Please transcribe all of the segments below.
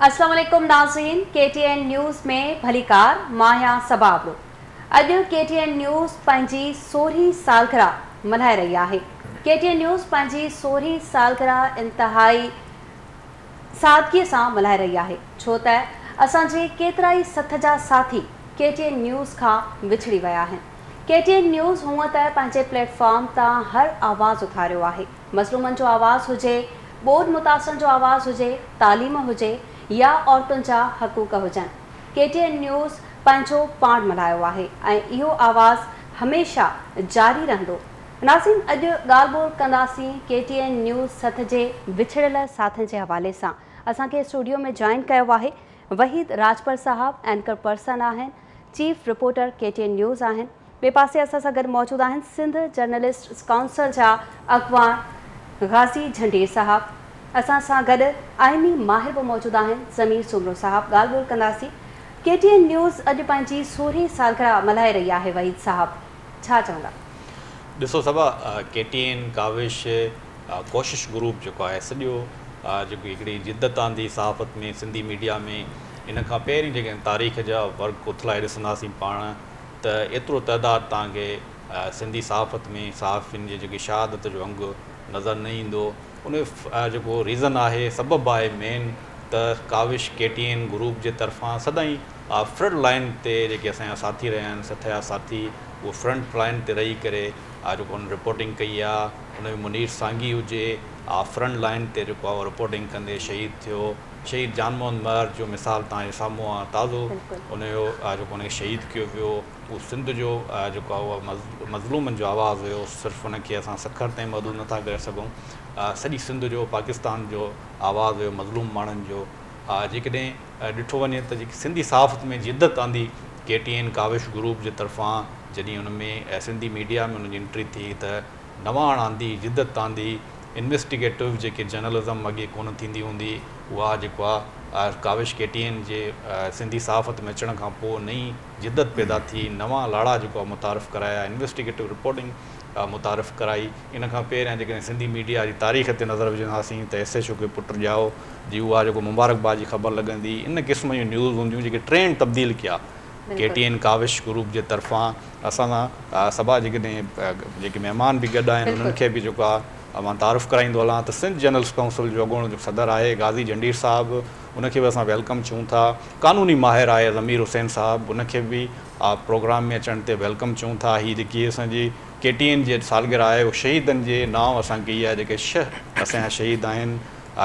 अस्सलाम वालेकुम नाज़रीन, KTN न्यूज़ में भलीकार माया सबाबरो। अॼु KTN न्यूज़ पंहिंजी 16वीं सालगिरह मल्हाए रही आहे। KTN न्यूज़ पंहिंजी 16वीं सालगिरह इंतहाई सादगीअ सां मल्हाए रही आहे, छो त असांजे केतिरा ई सथ जा साथी KTN न्यूज़ खां विछड़ी विया आहिनि। KTN न्यूज़ हूअं त पंहिंजे प्लेटफॉर्म तां हर आवाज़ उथारियो आहे। मज़लूमनि जो आवाज़ हुजे, ॿोॾ मुतासिरनि जो आवाज़ हुजे, तालीम हुजे या औरतुनि जा हक़ूक़ हुजनि, KTN न्यूज़ पंहिंजो पाण मल्हायो आहे ऐं इहो आवाज़ हमेशह जारी रहंदो। नाज़रीन, अॼु ॻाल्हि ॿोल कंदासीं KTN न्यूज़ सथ जे विछड़ियल साथनि जे हवाले सां। असांखे स्टूडियो में जॉइन कयो आहे वहीद राजपर साहब, एंकर पर्सन आहिनि, चीफ रिपोर्टर KTN न्यूज़ आहिनि। ॿिए पासे असां सां गॾु मौजूदु आहिनि सिंध जर्नलिस्ट काउंसिल जा अॻवान गाज़ी झंडेर साहब। असां सां गॾु आइनी माहिर बि मौजूदु आहिनि, ज़मीर सुमरो साहब। ॻाल्हि ॿोल कंदासीं। KTN न्यूज़ अॼु पंहिंजी 16वीं सालगिरह मल्हाए रही आहे। वहीद साहब, छा चवंदा? ॾिसो सबा, KTN काविश कोशिश ग्रुप जेको आहे सॼो जेको हिकिड़ी जिद्दत आंदी सहाफ़त में, सिंधी मीडिया में, इन खां पहिरीं जेके तारीख़ जा वर्क उथलाए ॾिसंदासीं पाण त एतिरो तइदादु तव्हांखे सिंधी सहाफ़त में सहाफ़ियुनि जी जेकी शहादत जो अंगु नज़र न ईंदो। उन जेको रीज़न आहे, सबबु आहे मेन त काविश KTN ग्रुप जे तरफ़ां सदाईं फ्रंट लाइन ते जेके असांजा साथी रहिया आहिनि, सथिया साथी, उहो फ्रंट लाइन ते रही करे जेको हुन रिपोर्टिंग कई आहे। उन में मुनीर सांगी हुजे, फ्रंट लाइन ते जेको आहे रिपोर्टिंग कंदे शहीद थियो। शहीद जानमोहन महर जो मिसाल तव्हांजे साम्हूं आहे ताज़ो, उनजो जेको हुनखे शहीद कयो वियो। उहो सिंध जो जेको आहे उहा मज़लूमनि जो आवाज़ु हुयो। सिर्फ़ु हुनखे असां सखर ताईं महदूद नथा करे सघूं, सॼी सिंध जो, पाकिस्तान जो आवाज़ु हुयो, मज़लूम माण्हुनि जो। जेकॾहिं ॾिठो वञे त जेकी सिंधी सहाफ़त में जिद्दत आंदी KTN काविश ग्रुप जे तरफ़ां, जॾहिं हुन में सिंधी मीडिया में हुनजी एंट्री थी त नवाण आंदी, जिद्दत आंदी, इन्वेस्टिगेटिव जेके जर्नलिज़म अॻे कोन थींदी हूंदी, उहा जेको आहे काविश KTN जे सिंधी सहाफ़त में अचण खां पोइ नई जिद्दत पैदा थी। नवां लाड़ा जेको आहे मुतारिफ़ कराया, इन्वेस्टिगेटिव रिपोर्टिंग मुतारिफ़ कराई। इन खां पहिरियां जेकॾहिं सिंधी मीडिया जी तारीख़ ते नज़र विझंदासीं त SHO खे पुटु ॼाओ जी उहा जेको मुबारकबाद जी ख़बर लॻंदी, इन क़िस्म जूं न्यूज़ हूंदियूं जेके ट्रेंड तब्दील कया KTN काविश ग्रुप जे तरफ़ां। असां सां सभा जेके महिमान बि गॾु आहिनि, उन्हनि खे बि जेको आहे मां तारीफ़ कराईंदो हलां त सिंध जर्नलिस्ट काउंसिल जो अॻूणो जो सदर आहे गाज़ी झंडीर साहिबु, उनखे बि असां वेलकम चऊं था। क़ानूनी माहिर आहे ज़मीर हुसैन साहिबु, उनखे बि प्रोग्राम में अचण ते वेलकम चऊं था। हीअ जेकी असांजी KTN जे सालगिरह आहे, उहो शहीदनि जे नाम असां कई आहे, जेके 6 असांजा शहीद आहिनि।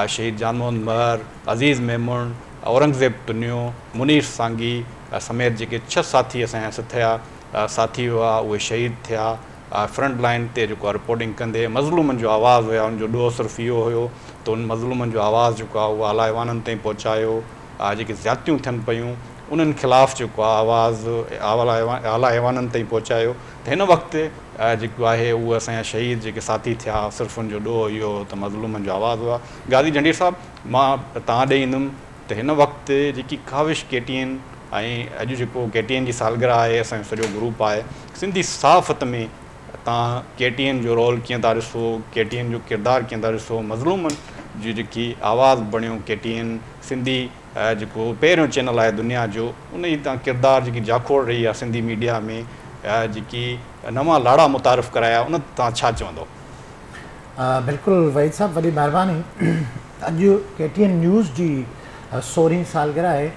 शहीद जानमोहन महर, अज़ीज़ मेमून, औरंगज़ेब टुनियो, मुनीर सांगी समेत जेके 6 साथी असांजा सथिया साथी हुआ, उहे शहीद थिया। फ्रंट लाइन ते जेको आहे रिपोर्टिंग कंदे मज़लूमनि जो आवाज़ु हुया, उनजो ॾोह सिर्फ़ु इहो हुयो त उन मज़लूमनि जो आवाज़ु जेको आहे उहो आला ऐवाननि ताईं पहुचायो। जेके ज़्यादतियूं थियनि पियूं उन्हनि ख़िलाफ़ु जेको आहे आवाज़ु आला ऐवाननि ताईं पहुचायो। त हिन वक़्तु जेको आहे उहे असांजा शहीद जेके साथी थिया, सिर्फ़ु उनजो ॾोह इहो त मज़लूमनि जो आवाज़ु हुआ। गाज़ी झंडीर साहिबु, मां तव्हां ॾे ईंदुमि त हिन वक़्तु जेकी काविश KTN ऐं अॼु जेको KTN जी सालगिरह आहे, असांजो सॼो ग्रुप आहे, सिंधी सहाफ़त में तव्हां KTN जो रोल कीअं था ॾिसो, KTN जो किरदारु कीअं था ॾिसो, मज़लूमनि जी जेकी आवाज़ु बणियो KTN सिंधी जेको पहिरियों चैनल आहे दुनिया जो, उन जी तव्हां किरदारु जेकी जाखोड़ रही आहे सिंधी मीडिया में, जेकी नवां लाड़ा मुतारिफ़ कराया, उन तव्हां छा चवंदो? बिल्कुलु वहीद साहब, वॾी महिरबानी। अॼु KTN न्यूज़ जी 16वीं सालगिरह आहे।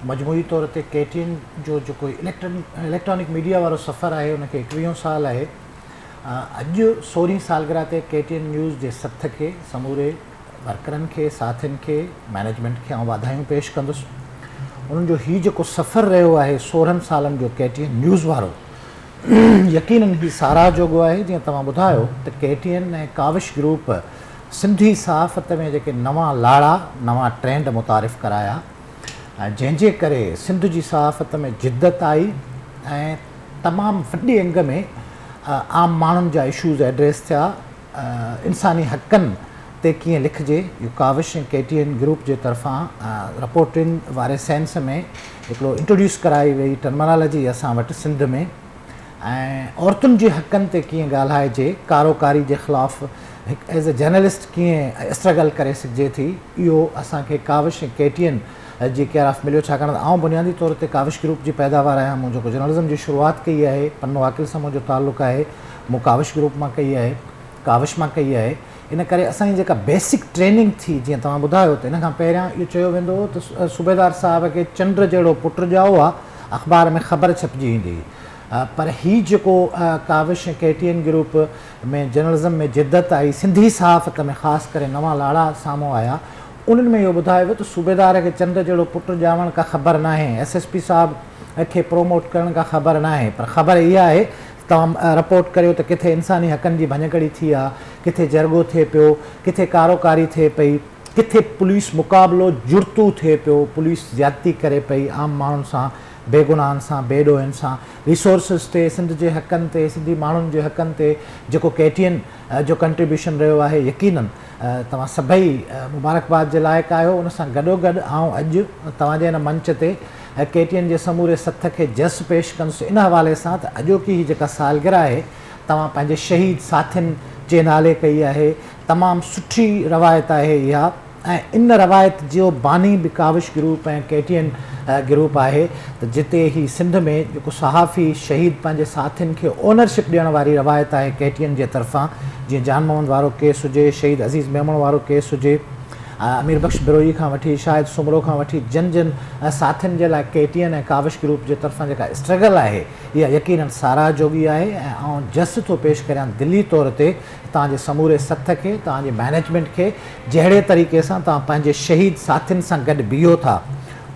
मजमूई तौर ते KTN जो जेको इलेक्ट्रॉनिक मीडिया वारो सफ़र आहे, उनखे 21 साल आहे। अॼु 16वीं सालगिरह ते KTN न्यूज़ जे सथ खे, समूरे वर्करनि खे, साथियुनि खे, मैनेजमेंट खे आउं वाधायूं पेश कंदुसि। उन्हनि जो हीउ जेको सफ़र रहियो आहे 16 सालनि जो KTN न्यूज़ वारो, यकीनन ही साराह जोॻो आहे। जीअं तव्हां ॿुधायो त KTN ऐं काविश ग्रुप सिंधी सहाफ़त में जेके नवां लाड़ा, नवां ट्रेंड मुतारिफ़ कराया, जंहिंजे करे सिंध जी सहाफ़त में जिद्दत आई ऐं तमामु वॾे अंग में आम माण्हुनि जा इशूज़ एड्रेस थिया। इंसानी हक़नि ते कीअं लिखिजे, इहो काविश ऐं KTN ग्रुप जे तरफ़ां रिपोर्टिंग वारे सेंस में हिकिड़ो इंट्रोड्यूस कराई वई टर्मिनोलॉजी असां वटि सिंध में। ऐं औरतुनि जे हक़नि ते कीअं ॻाल्हाइजे, कारोकारी जे ख़िलाफ़ु हिकु एज़ अ जर्नलिस्ट कीअं स्ट्रगल करे सघिजे थी, इहो असांखे काविश ऐं KTN जी केयर ऑफ मिलियो। छाकाणि त आउं बुनियादी तौर ते काविश ग्रुप जी पैदावार आहियां। मूं जेको जर्नलिज़म जी शुरूआति कई आहे, पन्नो वाकिल सां मुंहिंजो ताल्लुक़ु आहे, मूं काविश ग्रुप मां कई आहे, काविश मां कई आहे। इन करे असांजी जेका बेसिक ट्रेनिंग थी, जीअं तव्हां ॿुधायो, त इन खां पहिरियां इहो चयो वेंदो हो त सूबेदार साहिब खे चंड जहिड़ो पुटु ॼाओ आहे, अख़बार में ख़बर छपिजी ईंदी। पर हीउ जेको काविश ऐं KTN ग्रुप में जर्नलिज़म में जिद्दत आई, सिंधी सहाफ़त में ख़ासि करे नवां लाड़ा साम्हूं आया, उन्हनि में इहो ॿुधायो वियो त सूबेदार खे चंड जहिड़ो पुटु ॼावण का ख़बर न आहे, SSP साहिब खे प्रोमोट करण का ख़बर न आहे, पर ख़बर इहा आहे तव्हां रिपोर्ट करियो त किथे इंसानी हक़नि जी भञकड़ी थी आहे, किथे जरगो थिए पियो, किथे कारोकारी थिए पई, किथे पुलिस मुक़ाबिलो जुर्तू थिए पियो, पुलिस ज़्यादती करे पई आम माण्हुनि सां, बेगुनाहनि सां, बेॾोहनि सां, रिसोर्सिस ते, सिंध जे हक़नि ते, सिंधी माण्हुनि जे हक़नि ते जेको KTN जो कंट्रीब्यूशन रहियो आहे, यकीनन तव्हां सभई मुबारकबाद जे लाइक़ु आहियो। उन सां गॾोगॾु आउं अॼु तव्हांजे हिन मंच ते KTN जे समूरे सथ खे जस पेश कंदुसि इन हवाले सां त अॼोकी ही जेका सालगिरह आहे, तव्हां पंहिंजे शहीद साथियुनि जे नाले कई आहे। तमामु सुठी रवायत आहे इहा, ऐं इन रवायत जो बानी बि काविश ग्रुप ऐं KTN ग्रुप आहे त जिते ही सिंध में जेको सहाफ़ी शहीद पंहिंजे साथियुनि खे ओनरशिप ॾियण वारी रवायत आहे KTN जे तरफ़ां, जीअं जान मोहम्मद वारो केस हुजे, शहीद अज़ीज़ मेमण वारो केस हुजे, अमीर बख्श बिरोई खां वठी शाहिद सुमरो खां वठी जन साथियुनि जे लाइ KTN ऐं काविश ग्रुप जे तरफ़ां जेका स्ट्रगल आहे, इहा यकीनन साराह जोगी आहे। ऐं आउं जस थो पेश करियां दिली तौर ते तव्हांजे समूरे सथ खे, तव्हांजे मैनेजमेंट खे, जहिड़े तरीक़े सां तव्हां पंहिंजे शहीद साथियुनि सां गॾु बीहो था।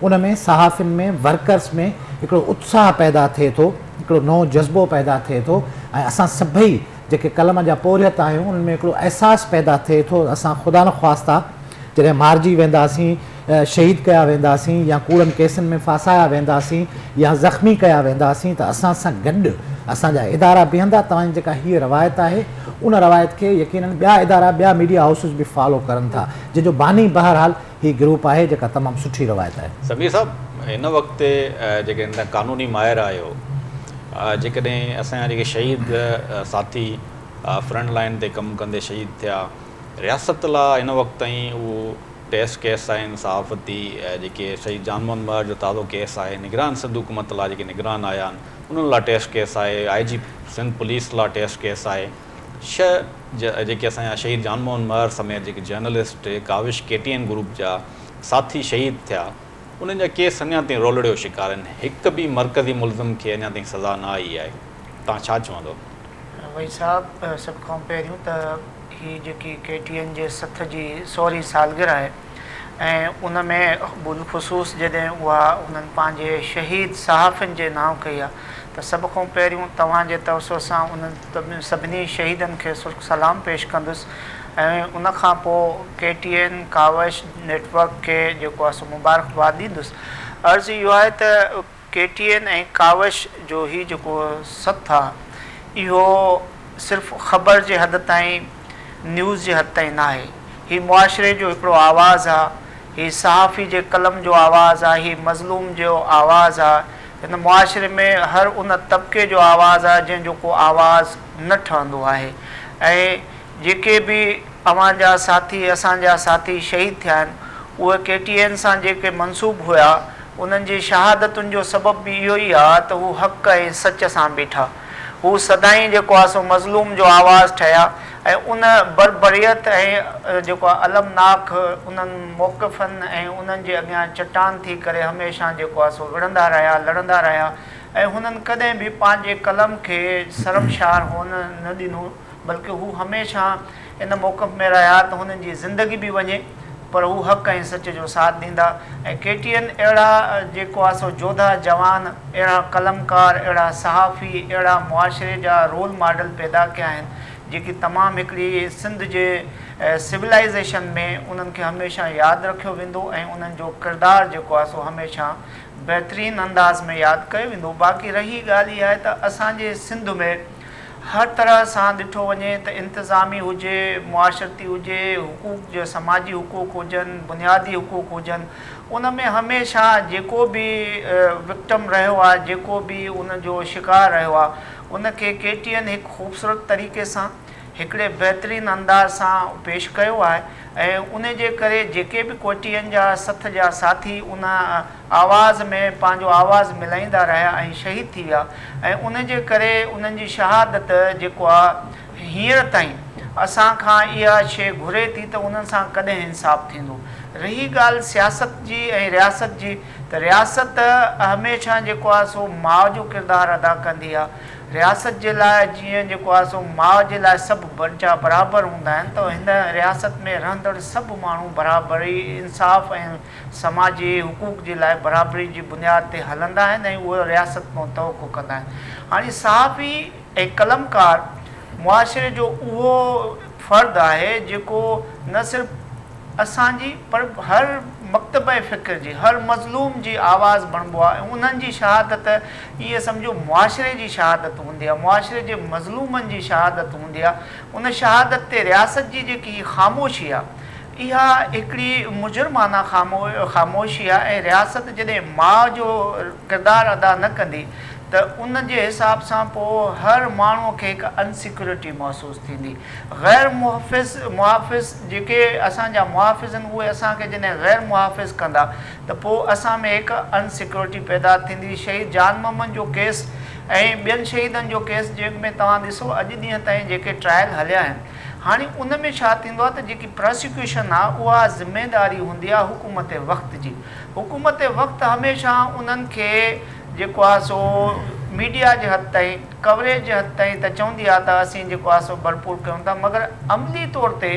उन में सहाफ़ियुनि में, वर्कर्स में हिकिड़ो उत्साह पैदा थिए थो, हिकिड़ो नओं जज़्बो पैदा थिए थो, ऐं असां सभई जेके कलम जा पोरियत आहियूं, उन्हनि में हिकिड़ो अहसासु पैदा थिए थो। असां ख़ुदा न ख़्वास्ता जॾहिं मारिजी वेंदासीं, शहीद कया वेंदासीं, या कूड़नि केसनि में फासाया वेंदासीं, या ज़ख़्मी कया वेंदासीं, त असां सां गॾु असांजा इदारा बीहंदा। तव्हांजी जेका हीअ रवायत आहे, उन रवायत खे यकीनन ॿिया इदारा, ॿिया मीडिया हाउसिस बि फॉलो करनि था, जंहिंजो बानी बहरहाल ही ग्रुप आहे, जेका तमामु सुठी रवायत आहे। समीर साहब, हिन वक़्तु जेके हिन क़ानूनी माहिर आहियो, जेकॾहिं असांजा जेके शहीद साथी फ्रंट लाइन ते कमु कंदे शहीद थिया, रियासत लाइ हिन वक़्तु ताईं उहो टेस्ट केस आहिनि, सहाफ़ती जेके शहीद जान मोहम्मद मर जो ताज़ो केस आहे, निगरान सिंध हुकूमत लाइ जेके निगरान आया आहिनि उन्हनि लाइ टेस्ट केस आहे, IG सिंध पुलिस लाइ टेस्ट केस आहे। जेके असांजा शहीद जान मोहम्मद मर समेत जेके जर्नलिस्ट काविश KTN ग्रुप जा साथी शहीद थिया, उन्हनि जा केस अञा ताईं रोलड़े जो शिकार आहिनि, हिकु बि मरकज़ी मुलज़िम खे अञा ताईं सज़ा न आई आहे। तव्हां छा चवंदो? वही साहब, सभु खां पहिरियों त ही जेकी KTN जे सथ जी 100वीं सालगिरह आहे, ऐं उन में बिलख़ुसूस जॾहिं उहा उन्हनि पंहिंजे शहीद सहाफ़ियुनि जे नाम कई आहे, त सभ खां पहिरियों तव्हांजे तवसो सां उन्हनि सभिनी शहीदनि खे सलाम पेश कंदुसि, ऐं उन खां पोइ KTN काविश नेटवर्क खे जेको आहे सो मुबारकबाद ॾींदुसि। अर्ज़ु इहो आहे त KTN ऐं काविश जो ही जेको सथ आहे, इहो सिर्फ़ु ख़बर जे हद ताईं, न्यूज़ जे हद ताईं न आहे। हीउ मुआशिरे जो हिकिड़ो आवाज़ु आहे, हीउ सहाफ़ी जे कलम जो आवाज़ु आहे, हीउ मज़लूम जो आवाज़ु आहे। हिन मुआशिरे में हर उन तबिके जो आवाज़ु आहे जंहिंजो को आवाज़ु न ठहंदो आहे। ऐं जेके बि अव्हांजा साथी, असांजा साथी शहीद थिया आहिनि, उहे KTN सां जेके मनसूब हुया, उन्हनि जी शहादतुनि जो सबबु बि इहो ई आहे त हू हक़ ऐं सच सां बीठा। हू सदाईं जेको आहे सो मज़लूम जो आवाज़ु ठहिया, ऐं उन बरबरियत ऐं जेको आहे अलमनाक उन्हनि मौक़िफ़नि ऐं उन्हनि जे अॻियां चट्टान थी करे हमेशह जेको आहे सो विढ़ंदा रहिया, लड़ंदा रहिया। ऐं हुननि कॾहिं बि पंहिंजे कलम खे शर्मशार हुअण न ॾिनो, बल्कि हू हमेशह इन मौक़िफ़ में रहिया त हुननि जी ज़िंदगी बि वञे, पर हू हक़ ऐं सच जो साथ ॾींदा। ऐं KTN अहिड़ा जेको आहे सो जोधा जवान, अहिड़ा कलमकार, अहिड़ा सहाफ़ी, अहिड़ा मुआशिरे जा रोल मॉडल पैदा कया आहिनि, जेकी तमामु हिकिड़ी सिंध जे सिविलाइज़ेशन में उन्हनि खे हमेशह यादि रखियो वेंदो, ऐं उन्हनि जो किरदारु जेको आहे सो हमेशह बहितरीनु अंदाज़ में यादि कयो वेंदो। बाक़ी रही ॻाल्हि इहा आहे त असांजे सिंध में हर तरह सां ॾिठो वञे त इंतिज़ामी हुजे, मुआशरती हुजे, हुकूक जो समाजी हुकूक हुजनि, बुनियादी हुकूक हुजनि, उन में हमेशह जेको बि विक्टम रहियो आहे, जेको बि उन जो शिकार रहियो आहे, उनखे KTN हिकु ख़ूबसूरत तरीक़े सां, हिकिड़े बहितरीनु अंदाज़ सां पेश कयो आहे ऐं उन जे करे जेके बि कोटियनि जा सथ जा साथी उन आवाज़ में पंहिंजो आवाज़ मिलाईंदा रहिया ऐं शहीद थी विया ऐं उन जे करे उन्हनि जी शहादत जेको आहे हींअर ताईं असां खां इहा शइ घुरे थी त उन्हनि सां कॾहिं इंसाफ़ थींदो। रही ॻाल्हि सियासत जी ऐं रियासत जी त रियासत हमेशह जेको आहे सो माउ जो किरदारु अदा कंदी आहे। रियासत जे लाइ जीअं जेको आहे सो माउ जे लाइ सभु बच्चा बराबरि हूंदा आहिनि त हिन रियासत में रहंदड़ सभु माण्हू बराबरी इंसाफ़ ऐं समाजी हुकूक जे लाइ बराबरी जी बुनियाद ते हलंदा आहिनि ऐं उहे रियासत मां तवक़ो कंदा आहिनि। हाणे सहाफ़ी ऐं कलमकार मुआशिरे जो उहो फ़र्द आहे जेको न सिर्फ़ु असांजी पर हर मकतब फ़िक्र जी हर मज़लूम जी आवाज़ बणिबो आहे ऐं उन्हनि जी शहादत इहे सम्झो मुआशिरे जी शहादत हूंदी आहे, मुआशिरे जे मज़लूमनि जी शहादत हूंदी आहे। उन शहादत ते रियासत जी जेकी ख़ामोशी आहे इहा हिकिड़ी मुजरमाना ख़ामोशी आहे ऐं रियासत जॾहिं माउ जो किरदारु अदा न कंदी त उन जे हिसाब सां पोइ हर माण्हूअ खे हिकु अनसिक्योरिटी महसूसु थींदी। ग़ैर मुहाफ़िज़ जेके असांजा मुहाफ़िज़ आहिनि उहे असांखे जॾहिं ग़ैर मुहाफ़िज़ कंदा त पोइ असां में हिकु अनसिक्योरिटी पैदा थींदी। शहीद जान मोहम्मद जो केस ऐं ॿियनि शहीदनि जो केस जंहिंमें तव्हां ॾिसो अॼु ॾींहं ताईं जेके ट्रायल हलिया आहिनि हाणे उन में छा थींदो आहे त जेकी प्रोसिक्यूशन आहे उहा ज़िमेदारी हूंदी आहे हुकूमत वक़्त जी। हुकूमत वक़्त हमेशह उन्हनि खे जेको आहे सो मीडिया जे हद ताईं कवरेज जे हद ताईं त चवंदी आहे त असीं जेको आहे सो भरपूर कयूं था, मगर अमली तौर ते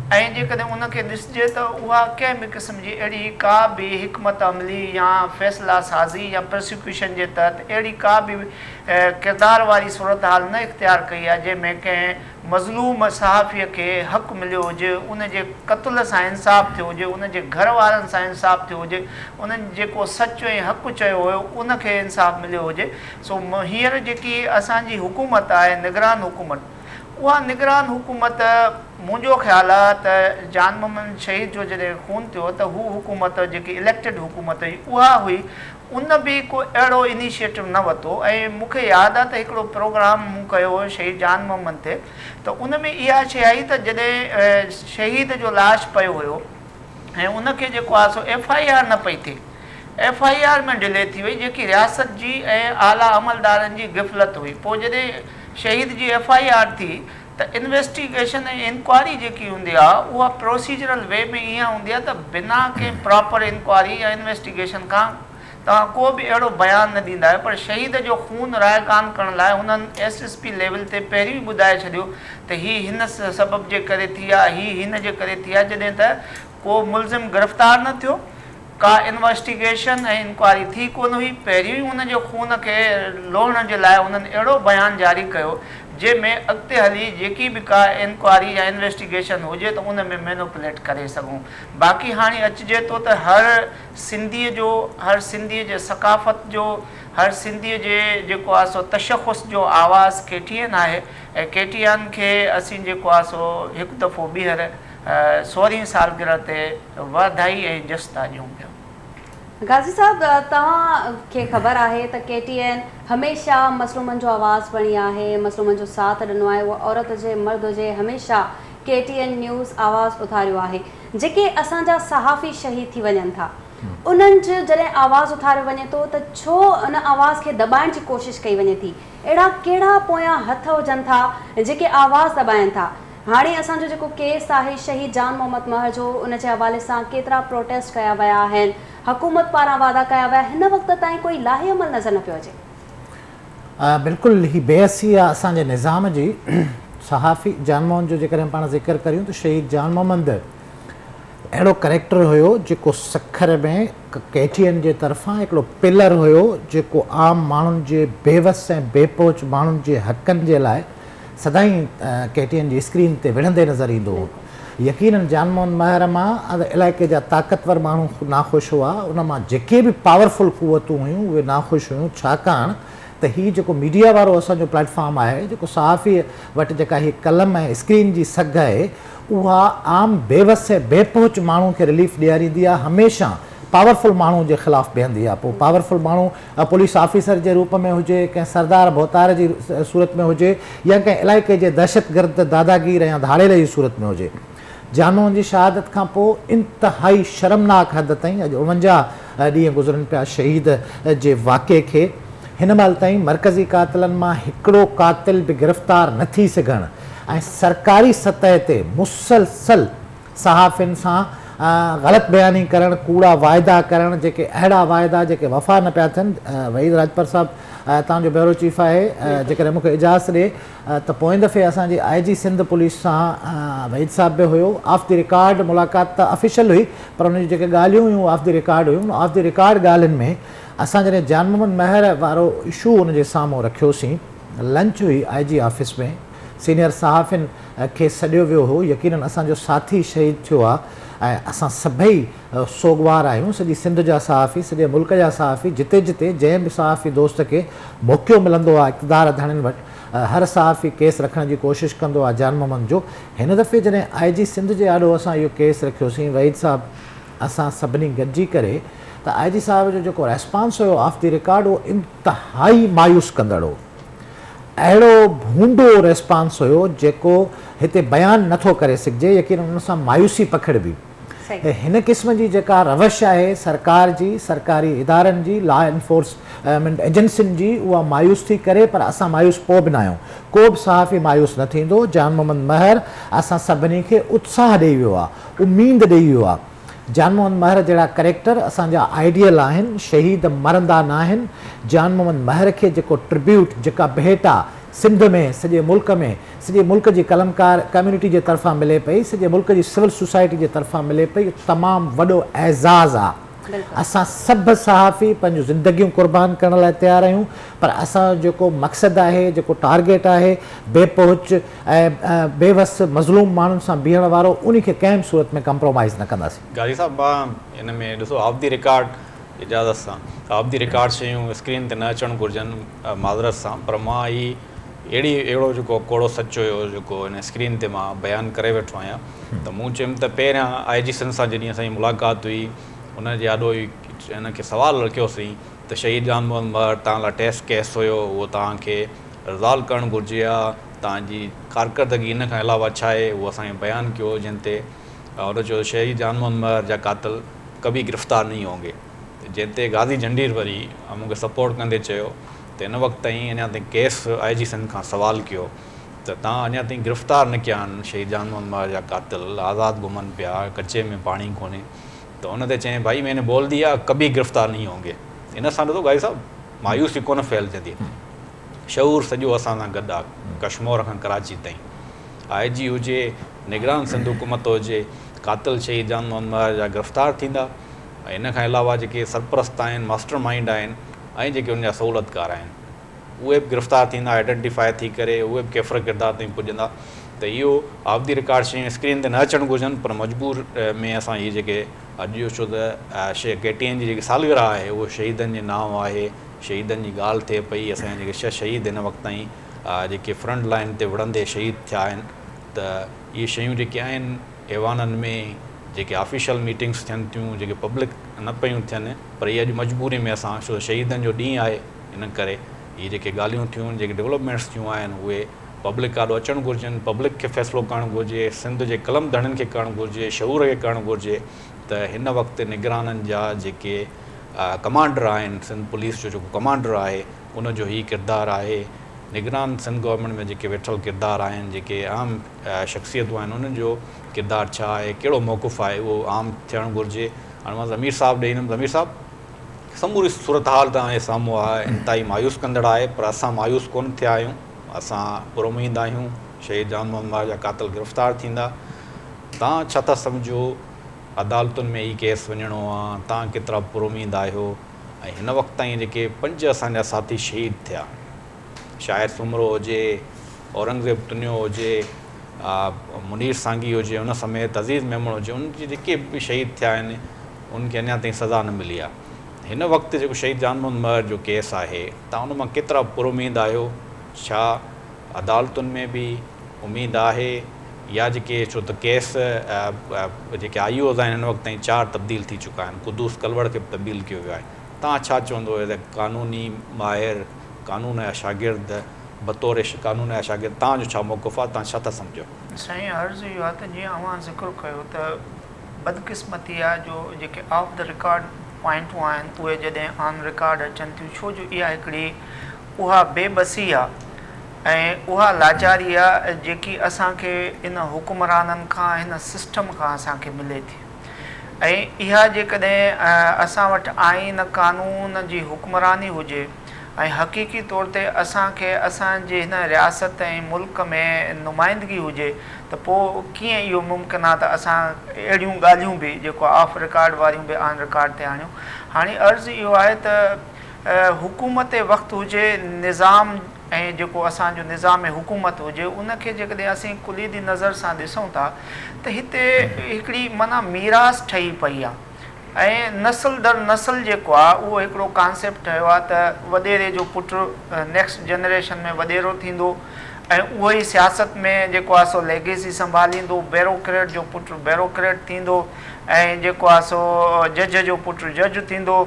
ऐं जेकॾहिं उनखे ॾिसजे त उहा कंहिं बि क़िस्म जी अहिड़ी का बि हिकमत अमली या फ़ैसिला साज़ी या प्रोसिक्यूशन जे तहत अहिड़ी का बि किरदार वारी सूरत हाल न इख़्तियार कई आहे जंहिंमें कंहिं मज़लूम सहाफ़ीअ खे हक़ु मिलियो हुजे, उनजे क़त्ल सां इंसाफ़ थियो हुजे, उनजे घर वारनि सां इंसाफ़ थियो हुजे, उन्हनि जेको सचु ऐं हक़ु चयो हुयो उनखे इंसाफ़ मिलियो हुजे। सो हींअर जेकी असांजी हुकूमत आहे निगरान हुकूमत, उहा निगरान हुकूमत मुंहिंजो ख़्यालु आहे त जान मोहम्मद शहीद जो जॾहिं खून थियो त हू हुकूमत जेकी इलेक्टेड हुकूमत हुई उहा हुई, उन बि को अहिड़ो इनिशिएटिव न वरितो। ऐं मूंखे यादि आहे त हिकिड़ो प्रोग्राम मूं कयो हुयो शहीद जान मोहम्मद ते, त उन में इहा शइ आई त जॾहिं शहीद जो लाश पियो हुयो ऐं उनखे जेको आहे सो FIR न पई थिए, FIR में डिले थी वई जेकी रियासत जी ऐं आला अमलदारनि जी गिफ़लत हुई। पोइ जॾहिं शहीद जी FIR थी त इन्वेस्टिगेशन ऐं इंक्वायरी जेकी हूंदी आहे उहा प्रोसीजरल वे में ईअं हूंदी आहे त बिना कंहिं प्रॉपर इंक्वायरी या इन्वेस्टिगेशन खां तव्हां को बि अहिड़ो बयानु न ॾींदा आहियो। पर शहीद जो खून रायकान करण लाइ हुननि SSP लेवल ते पहिरीं ॿुधाए छॾियो त हीअ हिन सबब जे करे थी आहे, हीअ हिन जे करे थी आहे, जॾहिं त को मुलज़िम गिरफ़्तार न थियो, का इन्वेस्टिगेशन ऐं इंक्वायरी थी कोन हुई। पहिरीं हुनजे खून खे लोहण जे लाइ हुननि अहिड़ो बयानु जारी कयो जंहिंमें अॻिते हली जेकी बि का इंक्वायरी या इन्वेस्टिगेशन हुजे त उन में मैनिपुलेट करे सघूं। बाक़ी हाणे अचिजे थो त हर सिंधीअ जे सकाफ़त जो, हर सिंधीअ जे जेको आहे सो तशख़ुस जो आवाज़ KTN आहे ऐं KTN खे असीं जेको आहे सो हिकु दफ़ो ॿीहर 16वीं सालगिरह ते वाधाई ऐं जस्ता ॾियूं पिया। गाज़ी साहब, तव्हांखे ख़बर आहे त KTN हमेशह मज़लूमनि जो आवाज़ बणी आहे, मज़लूमनि जो साथ ॾिनो आहे। उहा औरत हुजे मर्द हुजे, हमेशह KTN न्यूज़ आवाज़ उथारियो आहे। जेके असांजा सहाफ़ी शहीद थी वञनि था उन्हनि जो जॾहिं आवाज़ उथारियो वञे थो त छो उन आवाज़ खे दॿाइण जी कोशिशि कई वञे थी? अहिड़ा कहिड़ा पोयां हथ हुजनि था जेके आवाज़ दॿाइनि था? हाणे असांजो जेको केस आहे शहीद जान मोहम्मद महर जो, उन जे हवाले सां केतिरा प्रोटेस्ट कया विया आहिनि, हुकूमत पारां वादा कया विया, हिन वक़्त ताईं कोई लाहे अमल नज़र न पियो अचे। बिल्कुलु ही बेअसी आहे असांजे निज़ाम जी। सहाफ़ी जान मोहम्मद जो जेकॾहिं पाण ज़िक्र करियूं त शहीद जान मोहम्मद अहिड़ो करेक्टर हुयो जेको सखर में KTN जे तरफ़ां हिकिड़ो पिलर हुयो जेको आम माण्हुनि जे बेवस ऐं बेपोच माण्हुनि जे हक़नि जे लाइ सदाईं KTN जी स्क्रीन ते विढ़ंदे नज़र ईंदो हो। यकीनन जान मोहम्मद महर मां इलाइक़े जा ताक़तवर माण्हू नाख़ुशि हुआ, उन मां जेके बि पावरफुल क़ुवतूं हुयूं उहे नाख़ुशि हुयूं, छाकाणि त हीअ जेको मीडिया वारो असांजो प्लेटफॉर्म आहे, जेको सहाफ़ी वटि जेका हीअ कलम ऐं स्क्रीन जी सघ आहे, उहा आम बेवस ऐं बेपहुच माण्हू खे रिलीफ ॾियारींदी आहे हमेशह पावरफुल माण्हू जे ख़िलाफ़ु बीहंदी आहे। पोइ पावरफुल माण्हू पुलिस ऑफिसर जे रूप में हुजे, कंहिं सरदार भोतार जी सूरत में हुजे, या कंहिं इलाइक़े जे दहशतगर्द दादागीर या धाड़ेल जी सूरत में हुजे। जान मोहन जी शहादत खां पोइ इंतिहाई शर्मनाक हद ताईं अॼु 49 ॾींहं गुज़रनि पिया शहीद जे वाक़े खे, हिन महिल ताईं मरकज़ी कातिलनि मां हिकिड़ो कातिल बि गिरफ़्तार न थी सघनि ऐं सरकारी सतह ते मुसलसल सहाफ़ियुनि सां ग़लति बयानी करणु, कूड़ा वाइदा करणु, जेके अहिड़ा वाइदा जेके वफ़ा न पिया थियनि। वहीद राजपर साहिबु तव्हांजो ब्यूरो चीफ आहे, जेकॾहिं मूंखे इजाज़त ॾिए त पोइ दफ़े असांजी IG सिंध पुलिस सां वहीद साहिबु बि हुयो। ऑफ द रिकॉर्ड मुलाक़ात त ऑफिशियल हुई, पर उनजी जेके ॻाल्हियूं हुयूं ऑफ द रिकॉर्ड हुयूं। ऑफ द रिकॉर्ड ॻाल्हियुनि में असां जॾहिं जान मोहम्मद महर वारो इशू उनजे साम्हूं रखियोसीं, लंच हुई IG ऑफिस में, सीनियर सहाफ़ियुनि खे सॾियो वियो हो। यकीनन असांजो साथी शहीद थियो आहे ऐं असां सभई सोगवार आहियूं, सॼी सिंध जा सहाफ़ी, सॼे मुल्क जा सहाफ़ी। जिते जिते जंहिं बि सहाफ़ी दोस्त खे मौक़ो मिलंदो आहे इक़्तिदार धणियुनि वटि, हर सहाफ़ी केस रखण जी कोशिशि कंदो आहे जान मोहम्मद जो। हिन दफ़े जॾहिं IG सिंध जे आॾो असां इहो केस रखियोसीं, वहीद साहिबु असां सभिनी गॾिजी करे, त IG साहिब जो जेको रेस्पॉन्स हुयो ऑफ द रिकॉर्ड, उहो इंतिहाई मायूस कंदड़ हो। अहिड़ो भूंडो रेस्पॉन्स हुयो जेको हिते बयानु नथो करे सघिजे। यकीन उन सां मायूसी पखिड़बी। हिन क़िस्म जी जेका रवश आहे सरकार जी, सरकारी इदारनि जी, लॉ एनफोर्समेंट एजेंसियुनि जी, उहा मायूस थी करे, पर असां मायूस पोइ बि न आहियूं। को बि सहाफ़ी मायूस न थींदो। जान मोहम्मद महर असां सभिनी खे उत्साह ॾेई वियो आहे, उमीद ॾेई वियो आहे। जान मोहम्मद महर जहिड़ा करेक्टर असांजा आइडियल आहिनि, शहीद मरंदा न आहिनि। जान मोहम्मद महर खे जेको ट्रिब्यूट, जेका भेट आहे सिंध में, सॼे मुल्क जी कलमकार कम्यूनिटी जे तरफ़ां मिले पई, सॼे मुल्क जी सिविल सोसाइटी जे तरफ़ां मिले पई, तमामु वॾो एज़ाज़ आहे। असां सभु सहाफ़ी पंहिंजूं ज़िंदगियूं क़ुर्बान करण लाइ तयारु आहियूं, पर असांजो जेको मक़सदु आहे, जेको टारगेट आहे, बेपहुच ऐं बेवस मज़लूम माण्हुनि सां बीहण वारो, उन खे कंहिं बि सूरत में कंप्रोमाइज़ न कंदासीं। गाज़ी साहिबु, मां हिन में ॾिसो ऑफ द रिकॉर्ड इजाज़त सां, ऑफ द रिकॉर्ड शयूं स्क्रीन ते न अचणु घुरिजनि माज़रत सां, पर मां अहिड़ो जेको कोड़ो सच हुयो जेको हिन स्क्रीन ते मां बयानु करे वेठो आहियां। त मूं चयुमि त पहिरियां IG सिंध सां जॾहिं असांजी मुलाक़ात हुई, हुनजे आॾो हिनखे सुवालु रखियोसीं त शहीद जान मोहम्मद महर तव्हां लाइ टेस्ट केस हुयो, उहो तव्हांखे रिज़ॉल्व करणु घुरिजे आहे, तव्हांजी कारकर्दगी इन खां अलावा छा आहे, उहो असांखे बयानु कयो। जिन ते हुन चयो शहीद जान मोहम्मद महर जा कातिल कभी गिरफ़्तार नहीं होंगे। जंहिं ते गाज़ी झंडीर वरी मूंखे सपोर्ट कंदे चयो त हिन वक़्त ताईं अञा ताईं केस IG सिंध खां सवाल कयो त तव्हां अञा ताईं गिरफ़्तार न कया आहिनि शहीद जान मोहम्मद महर जा कातिल, आज़ादु घुमनि पिया, कचे में पाणी कोन्हे। त हुन ते चयईं भाई मैंने बोल दिया कभी गिरफ़्तार नहीं होंगे। इन सां ॾिसो गाज़ी साहिबु, मायूसी कोन फैलिजंदी, शऊर सॼो असां सां गॾु आहे, कश्मीर खां कराची ताईं। IG हुजे, निगरान सिंध हुकूमत हुजे, कातिल शहीद जान मोहम्मद महर जा गिरफ़्तार थींदा। ऐं इन खां अलावा जेके सरपरस्त आहिनि, मास्टर माइंड आहिनि, ऐं जेके उनजा सहूलियतकार आहिनि, उहे बि गिरफ़्तार थींदा, आइडेंटिफाई थी करे उहे बि कैफ़र किरदार ताईं पुॼंदा। त इहो ऑफ द रिकॉर्ड शयूं स्क्रीन ते न अचणु घुरिजनि, पर मजबूर में असां इहे जेके अॼु छो त KTN जी जेकी सालगिरह आहे, उहो शहीदनि जे नाम आहे, शहीदनि जी ॻाल्हि थिए पई। असांजा जेके 6 शहीद हिन वक़्त ताईं जेके फ्रंट लाइन ते विढ़ंदे शहीद थिया आहिनि, त इहे शयूं जेके आहिनि ऐवाननि में जेके ऑफिशियल मीटिंग्स थियनि थियूं, जेके पब्लिक न पियूं थियनि, पर इहे अॼु मजबूरी में असां छो शहीदनि जो ॾींहुं आहे, इन करे इहे जेके ॻाल्हियूं थियूं, जेके डेवलपमेंट्स थियूं आहिनि, उहे पब्लिक ॾाढो अचणु घुरिजनि, पब्लिक खे फ़ैसिलो करणु घुरिजे, सिंध जे कलम धणनि खे करणु घुरिजे, शऊर खे करणु घुरिजे। त हिन वक़्तु निगराननि जा जेके कमांडर आहिनि, सिंध पुलिस जो जेको कमांडर आहे, उनजो ई किरदारु आहे। निगरान सिंध गवर्नमेंट में जेके वेठल किरदार आहिनि, जेके आम शख़्सियतूं आहिनि, उन्हनि जो किरदारु छा आहे, कहिड़ो मौक़ुफ़ आहे, उहो आम थियणु घुरिजे। हाणे मां ज़मीर साहिबु ॾेई ईंदुमि। ज़मीर साहिबु, समूरी सूरत हाल तव्हांजे साम्हूं आहे, इंतिहाई मायूस कंदड़ आहे, पर असां मायूस कोन थिया आहियूं। असां पुरुमीद आहियूं शहीद जान मोहम्मद महर जा कातिल गिरफ़्तार थींदा। तव्हां छा था सम्झो अदालतुनि में ई केस वञिणो आहे, तव्हां केतिरा पुरुमीद आहियो? ऐं हिन वक़्त ताईं जेके 5 असांजा साथी शहीद थिया, शाहिद सुमरो हुजे, औरंगज़ेब तुनियो हुजे, मुनीर सांगी हुजे, उन समेत अज़ीज़ मेमण हुजे, उनजे जेके बि शहीद थिया आहिनि, उनखे अञा ताईं सज़ा न मिली आहे। हिन वक़्तु जेको शहीद जान मोहम्मद महर जो केस आहे, तव्हां उन मां केतिरा पुरुमीद आहियो? छा अदालतुनि में बि उमेदु आहे या जेके छो त केस जेके IOs आहिनि हिन वक़्त ताईं 4 तब्दील थी चुका आहिनि, कुदूस कलवड़ खे बि तब्दील कयो वियो आहे। तव्हां छा चवंदो एज़ ए क़ानूनी माहिर, कानून जा शागिर्द, बतौर कानून जा शागिर्द तव्हांजो छा मौक़िफ़ आहे, तव्हां छा था सम्झो? साईं, अर्ज़ु इहो आहे त जीअं अवां ज़िक्र कयो त बदकिस्मती आहे जो जेके ऑफ द रिकॉर्ड पॉइंटूं आहिनि उहे जॾहिं ऑन रिकॉर्ड अचनि थियूं, छो जो इहा हिकिड़ी उहा बेबसी आहे ऐं उहा लाचारी आहे जेकी असांखे इन हुकुमराननि खां, हिन सिस्टम खां असांखे मिले थी। ऐं इहा जेकॾहिं असां वटि आइन कानून जी हुकुमरानी हुजे ऐं हक़ीक़ी तौर ते असांखे असांजे हिन रियासत ऐं मुल्क में नुमाइंदगी हुजे त पोइ कीअं इहो मुमकिन आहे त असां अहिड़ियूं ॻाल्हियूं बि जेको ऑफ रिकॉर्ड वारियूं बि ऑन रिकॉर्ड ते आणियूं। हाणे अर्ज़ु इहो आहे त हुकूमत वक़्तु हुजे, निज़ाम ऐं जेको असांजो निज़ाम हुकूमत हुजे, उनखे जेकॾहिं असीं कुलीदी नज़र सां ॾिसूं था त हिते हिकिड़ी माना मीरास ठही पई आहे ऐं नस्ल दर नस्ल जेको आहे उहो हिकिड़ो कॉन्सेप्ट ठहियो आहे त वॾेरे जो पुटु नेक्स्ट जनरेशन में वॾेरो थींदो ऐं उहो ई सियासत में जेको आहे सो लेगेसी संभालींदो, ब्यूरोक्रेट जो पुटु ब्यूरोक्रेट थींदो ऐं जेको आहे सो जज जो पुटु जज थींदो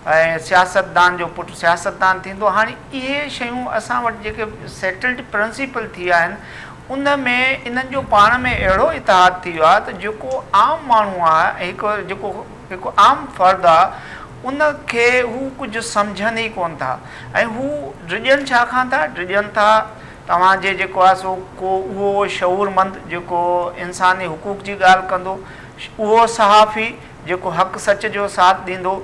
ऐं सियासतदान जो पुटु सियासतदान थींदो। हाणे इहे शयूं असां वटि जेके सेटल्ड प्रिंसिपल थी विया आहिनि उन में इन्हनि जो पाण में अहिड़ो इतिहाद थी वियो आहे त जेको आम माण्हू आहे, जेको आम फ़र्द आहे, उनखे हू कुझु सम्झनि ई कोन था ऐं हू ड्रिजनि छा खां था, ड्रिजनि था तव्हांजे जेको आहे सो को उहो शऊरमंद जेको इंसानी हुकूक जी ॻाल्हि कंदो, उहो सहाफ़ी जेको हक़ सच जो साथ ॾींदो,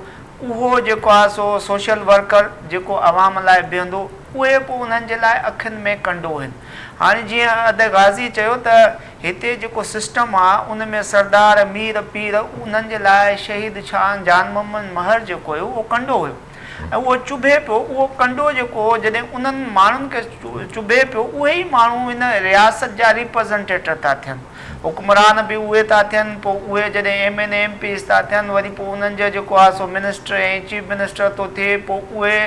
उहो जेको आहे सो सोशल वर्कर जेको आवाम लाइ बीहंदो, उहे पोइ उन्हनि जे लाइ अखियुनि में कंडो आहिनि। हाणे जीअं अदे गाज़ी चयो त हिते जेको सिस्टम आहे उन में सरदार मीर पीर उन्हनि जे लाइ शहीद शान जान मोहम्मद महर जेको हुयो उहो कंडो हुयो ऐं उहो चुभे पियो। उहो कंडो जेको जॾहिं उन्हनि माण्हुनि खे चुभे पियो, उहे ई माण्हू हिन रियासत जा रिप्रेज़ेंटेटिव था थियनि, हुकुमरान बि उहे था थियनि। पोइ उहे जॾहिं MN MPs था थियनि, वरी पोइ उन्हनि जो जेको आहे सो मिनिस्टर ऐं चीफ मिनिस्टर थो थिए, पोइ उहे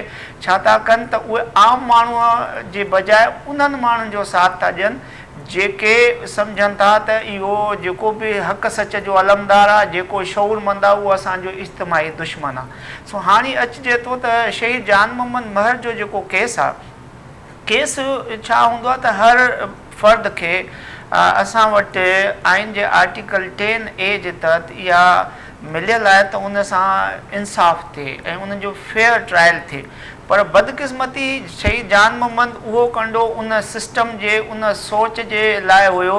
छा था कनि त उहे आम माण्हूअ जे बजाए उन्हनि माण्हुनि जो साथ था ॾियनि जेके सम्झनि था त इहो जेको बि हक़ सच जो अलमदार आहे, जेको शऊरमंद आहे, उहो असांजो इज्तिमाही दुश्मन आहे। सो हाणे अचिजे थो त शहीद जान मोहम्मद महर जो जेको केस आहे, केस छा हूंदो आहे त हर फ़र्द खे असां वटि आइन जे आर्टिकल 10A जे तहत इहा मिलियल आहे त उन सां इंसाफ़ थिए ऐं उनजो फेयर ट्रायल थिए। पर बदकिस्मती शहीद जान मोहम्मद उहो कंडो उन सिस्टम जे उन सोच जे लाइ हुयो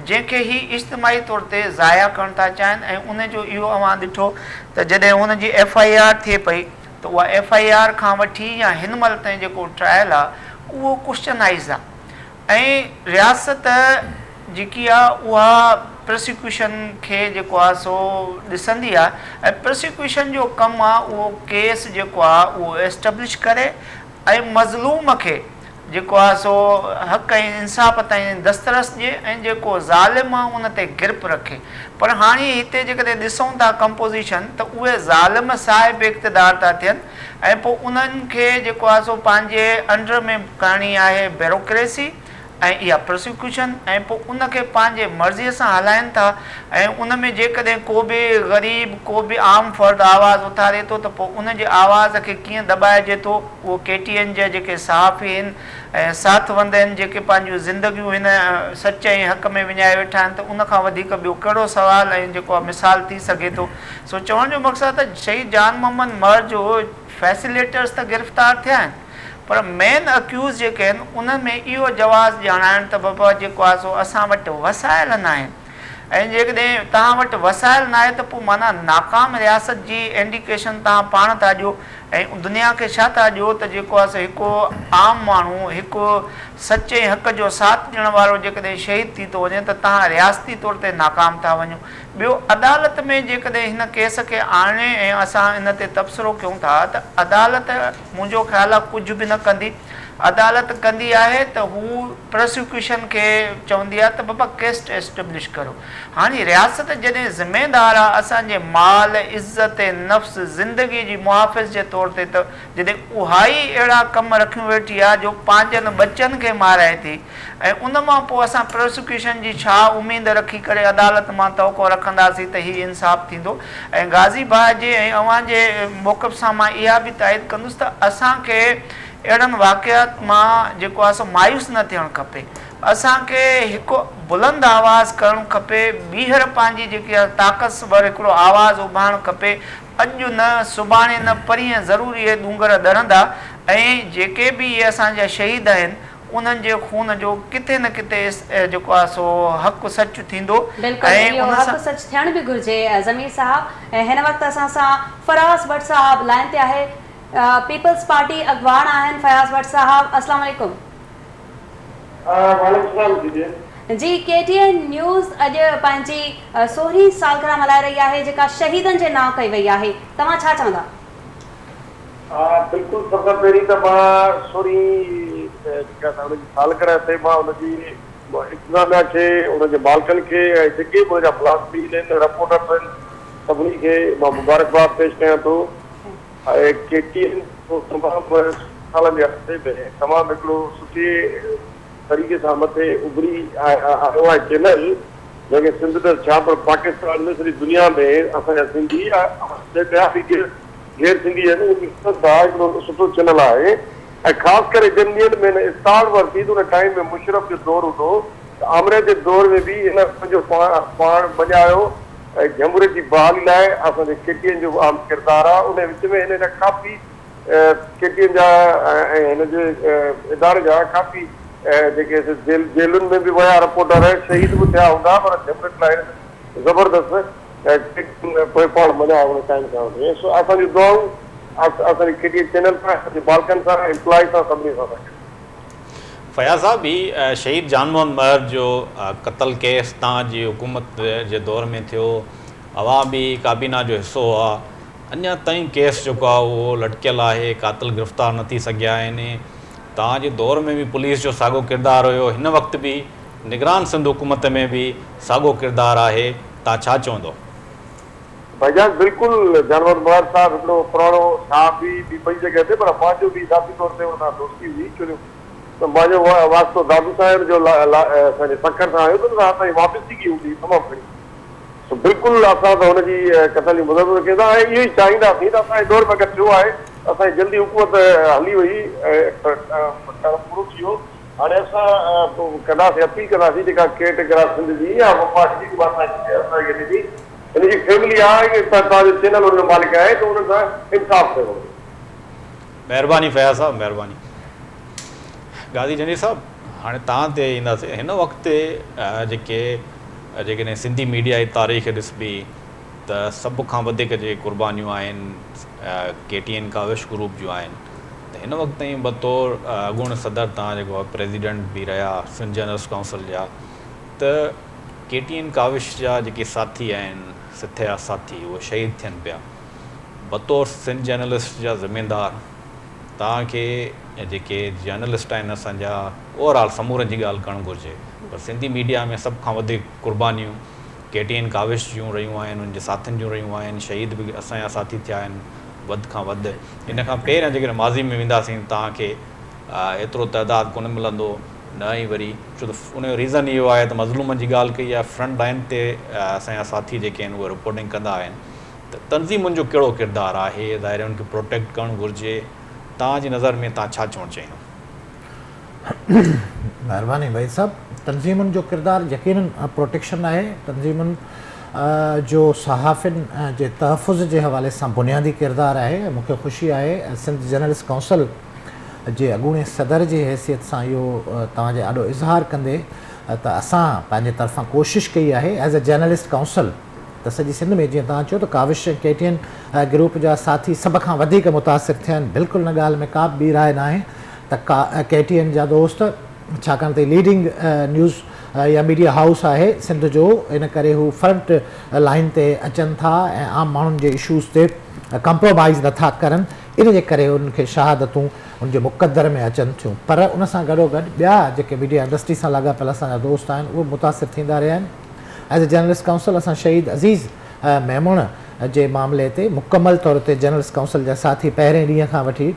जंहिंखे ही इज्तिमाही तौर ते ज़ाया करणु था चाहिनि। ऐं उनजो इहो अवां ॾिठो त जॾहिं हुनजी FIR थिए पई त उहा FIR खां वठी या हिन महिल ताईं जेको ट्रायल आहे उहो क्वेश्चनाइज़ आहे ऐं रियासत जेकी आहे उहा प्रोसिक्यूशन खे जेको आहे सो ॾिसंदी आहे ऐं प्रोसिक्यूशन जो कमु आहे उहो केस जेको आहे उहो एस्टेब्लिश करे ऐं मज़लूम खे जेको आहे सो हक़ ऐं इंसाफ़ ताईं दस्तरस ॾिए ऐं जेको ज़ालिम आहे उन ते गिरफ़ रखे। पर हाणे हिते जेकॾहिं ॾिसूं था कंपोज़िशन त उहे ज़ालिम साहिब इक़्तिदार था थियनि ऐं पोइ उन्हनि खे जेको आहे सो पंहिंजे अंडर में करणी आहे ब्यूरोक्रेसी ऐं इहा प्रोसिक्यूशन ऐं पोइ उनखे पंहिंजे मर्ज़ीअ सां हलाइनि था। ऐं उन में जेकॾहिं को बि ग़रीब को बि आम फ़र्द आवाज़ु उथारे थो त पोइ उनजे आवाज़ खे कीअं दॿाइजे थो, उहो KTN जा जेके सहाफ़ी आहिनि ऐं साथवंद आहिनि जेके पंहिंजूं ज़िंदगियूं हिन सच ऐं हक़ में विञाए वेठा आहिनि, त उनखां वधीक ॿियो कहिड़ो सुवाल ऐं जेको आहे मिसाल थी सघे थो। सो चवण जो मक़सदु आहे शहीद जान मोहम्मद महर जो फैसिलेटर्स त गिरफ़्तार थिया आहिनि, पर मेन अक्यूज़ जेके आहिनि उन्हनि में इहो जवाज़ ॼाणाइनि त बाबा जेको आहे सो असां वटि वसाइल न आहिनि ऐं जेकॾहिं तव्हां वटि वसाइल न आहे त पोइ माना नाकाम रियासत जी इंडिकेशन तव्हां पाण था ॾियो ऐं दुनिया खे छा था ॾियो त जेको आहे सो हिकु आम माण्हू हिकु सचे हक़ जो साथ ॾियण वारो जेकॾहिं शहीद थी थो वञे त तव्हां रियासती तौर ते नाकाम था वञो। ॿियो अदालत में जेकॾहिं हिन केस खे आणे ऐं असां इन ते तबसरो कयूं था त अदालत मुंहिंजो ख़्यालु आहे कुझु बि न कंदी। अदालत कंदी आहे त हू प्रोसिक्यूशन खे चवंदी आहे त बाबा केस एस्टेब्लिश करो। हाणे रियासत जॾहिं ज़िम्मेदार आहे असांजे माल इज़त नफ़्स ज़िंदगी जी मुहाफ़िज़ जे तौर ते, त जॾहिं उहा ई अहिड़ा कम रखियूं वेठी आहे जो पंहिंजनि बचनि खे माराए थी, ऐं उन मां पोइ असां प्रोसिक्यूशन जी छा उमेद रखी करे अदालत मां तवको रखंदासीं त हीउ इंसाफ़ थींदो। ऐं गाज़ी भाउ जे ऐं अव्हां जे मौक़िफ़ सां मां इहा बि ताईद कंदुसि त असांखे अहिड़नि वाक़ियात मां जेको आहे सो मायूस न थियणु खपे। असांखे हिकु बुलंद आवाज़ करणु खपे, ॿीहर पंहिंजी जेकी आहे ताक़तवर हिकिड़ो आवाज़ु उभारणु खपे। अॼु न सुभाणे न परीहं ज़रूरु इहे ॾूंगर दरंदा, ऐं जेके बि इहे असांजा शहीद आहिनि उन्हनि जे खून जो किथे न किथे जेको आहे सो हक़ सच थींदो। ऐं हक़ सच थियण बि घुर्जे। ज़मीर साहब, हिन वक़्तु असां सां फराज़ भट्ट साहब लाइन ते आहे, पीपल्स पार्टी अॻवान आहिनि। फयाज़ भट्ट साहब, अस्सलाम वालेकुम। जी, KTN न्यूज़ अॼु पंहिंजी 16वीं सालगिरह मल्हाए रही आहे जेका शहीदनि जे नाम कई वई आहे, तव्हां छा चवंदा? बिल्कुलु, सभ खां पहिरीं त मां 16वीं सालगिरह ते मां हुनजी इंतज़ामिया खे, हुनजे मालिकनि खे ऐं जेके बि हुनजा मुलाज़िमीन आहिनि, रिपोर्टर्स आहिनि, सभिनी खे मां मुबारकबाद पेश कयां थो। ऐं KTN तमामु सालनि जे अरसे में तमामु हिकिड़ो सुठे तरीक़े सां मथे उभरी आयो आहे चैनल, जंहिंखे सिंध त छा पर पाकिस्तान में सॼी दुनिया में असांजा सिंधी ॿिया बि गैर सिंधी आहिनि उहे ॾिसनि था। हिकिड़ो सुठो चैनल आहे, ऐं ख़ासि करे जिन ॾींहंनि में इस्तार वरिती त उन टाइम में मुशरफ जो दौरु हूंदो, त आमिर जे दौर में बि हिन पंहिंजो पाण बजायो ऐं जमहूरियत जी बहाली लाइ असांजे KTN जो आम किरदारु आहे। उन विच में हिन जा काफ़ी KTN जा ऐं हिन जे इदारे जा काफ़ी जेके जेलुनि में बि विया रिपोर्टर शहीद बि थिया हूंदा, पर जमहूरियत लाइ ज़बरदस्त पोइ पाण मञा उन टाइम खां वठी। असांजी दुआऊं असांजी KTN चैनल सां, असांजे बालकनि सां, एम्प्लॉय सां, सभिनी सां। फयाज़ साहब, ही शहीद जान मोहम्मद महर जो क़त्ल केस तव्हांजी हुकूमत जे दौर में थियो, अवां बि काबीना जो हिसो हुआ, अञा ताईं केस जेको आहे उहो लटकियल आहे, कातिल गिरफ़्तार न थी सघिया आहिनि। तव्हांजे दौर में बि पुलिस जो साॻियो किरदारु हुयो, हिन वक़्तु बि निगरान सिंध हुकूमत में बि साॻियो किरदारु आहे, तव्हां छा चवंदो? भाईजान, बिल्कुलु जानवर महर साहिबु हिकिड़ो पुराणो साहब बि ॿई जॻह ते, पर मुंहिंजो बि ज़ाती तौर ते हुन सां दोस्ती हुई, छो जो त मुंहिंजो वास्तो दादू साहिब जो असांजे सखर सां आयो त हुन सां असांजी वापसी थी हूंदी तमामु घणी। बिल्कुलु असां त हुनजी क़तल जी मदद कंदा ऐं इहो ई चाहींदासीं त असांजे दौर में अगरि थियो आहे असांजी जल्दी हुकूमत हली वई, पूरो थी वियो। हाणे असां कंदासीं, अपील कंदासीं जेका केयर सिंध जी या पार्टी जी असांखे ॾिनी हिनजी फैमिली आहे, तव्हांजो चैनल हुन मालिक आहे, त हुन सां इंसाफ़ थियो। महिरबानी फयाज़ साहब, महिरबानी। गाज़ी जंजीर साहब, हाणे तव्हां ते ईंदासीं। हिन वक़्तु जेकॾहिं सिंधी मीडिया जी तारीख़ ॾिसबी त सभ खां वधीक जेके क़ुर्बानियूं आहिनि KTN काविश ग्रुप जूं आहिनि। त हिन वक़्त ताईं बतौर अॻूण सदर तव्हां जेको आहे प्रेसिडेंट बि रहिया सिंध जर्नलिस्ट काउंसिल जा, त KTN काविश जा जेके साथी आहिनि, सिथिया साथी, उहे शहीद थियनि पिया। बतौर सिंध जर्नलिस्ट जा ज़िम्मेदार तव्हांखे जेके जर्नलिस्ट आहिनि असांजा ओवरऑल समूरनि जी ॻाल्हि करणु घुरिजे, पर सिंधी मीडिया में सभ खां वधीक क़ुर्बानियूं KTN काविश जूं रहियूं आहिनि, उनजे साथियुनि जूं रहियूं आहिनि, शहीद बि असांजा साथी थिया आहिनि वधि खां वधि। इन खां पहिरियों जेकॾहिं माज़ी में वेंदासीं तव्हांखे एतिरो तइदादु कोन मिलंदो, न ई वरी, छो त उनजो रीज़न इहो आहे त मज़लूमनि जी ॻाल्हि कई आहे, फ्रंट लाइन ते असांजा साथी जेके आहिनि उहे रिपोर्टिंग कंदा आहिनि। त तंज़ीमुनि जो कहिड़ो किरदारु आहे, ज़ाहिर उनखे प्रोटेक्ट करणु घुरिजे, तव्हांजी नज़र में तव्हां छा चवणु चाहींदो? महिरबानी भाई साहब। तंज़ीमुनि जो किरदारु यकीनन प्रोटेक्शन आहे। तंज़ीमुनि जो सहाफ़िन जे तहफ़ुज़ जे हवाले सां बुनियादी किरदारु आहे। मूंखे ख़ुशी आहे सिंध जर्नलिस्ट काउंसिल जे अॻूणे सदर जी हैसियत सां इहो तव्हांजे ॾाढो इज़हार कंदे त असां पंहिंजे तरफ़ां कोशिशि कई आहे एज़ अ जर्नलिस्ट काउंसिल त सॼी सिंध में, जीअं तव्हां चयो त काविश KTN ग्रुप जा साथी सभ खां वधीक मुतासिर थिया आहिनि। बिल्कुलु हिन ॻाल्हि में का बि ॿी राय न आहे त KTN जा दोस्त, छाकाणि त लीडिंग न्यूज़ या मीडिया हाउस आहे सिंध जो, इन करे हू फ्रंट लाइन ते अचनि था ऐं आम माण्हुनि जे इशूज़ ते कंप्रोमाइज़ नथा करनि। इन जे करे उन्हनि खे शहादतूं उनजे मुक़दर में अचनि थियूं, पर उन सां गॾोगॾु ॿिया जेके मीडिया इंडस्ट्री सां लाॻापियल असांजा दोस्त आहिनि उहे मुतासिर थींदा रहिया आहिनि। एज़ ए जर्नलिस्ट काउंसिल असां शहीद अज़ीज़ मेमूण जे मामले ते मुकमल तौर ते जर्नलिस्ट काउंसिल जा साथी पहिरें ॾींहं खां वठी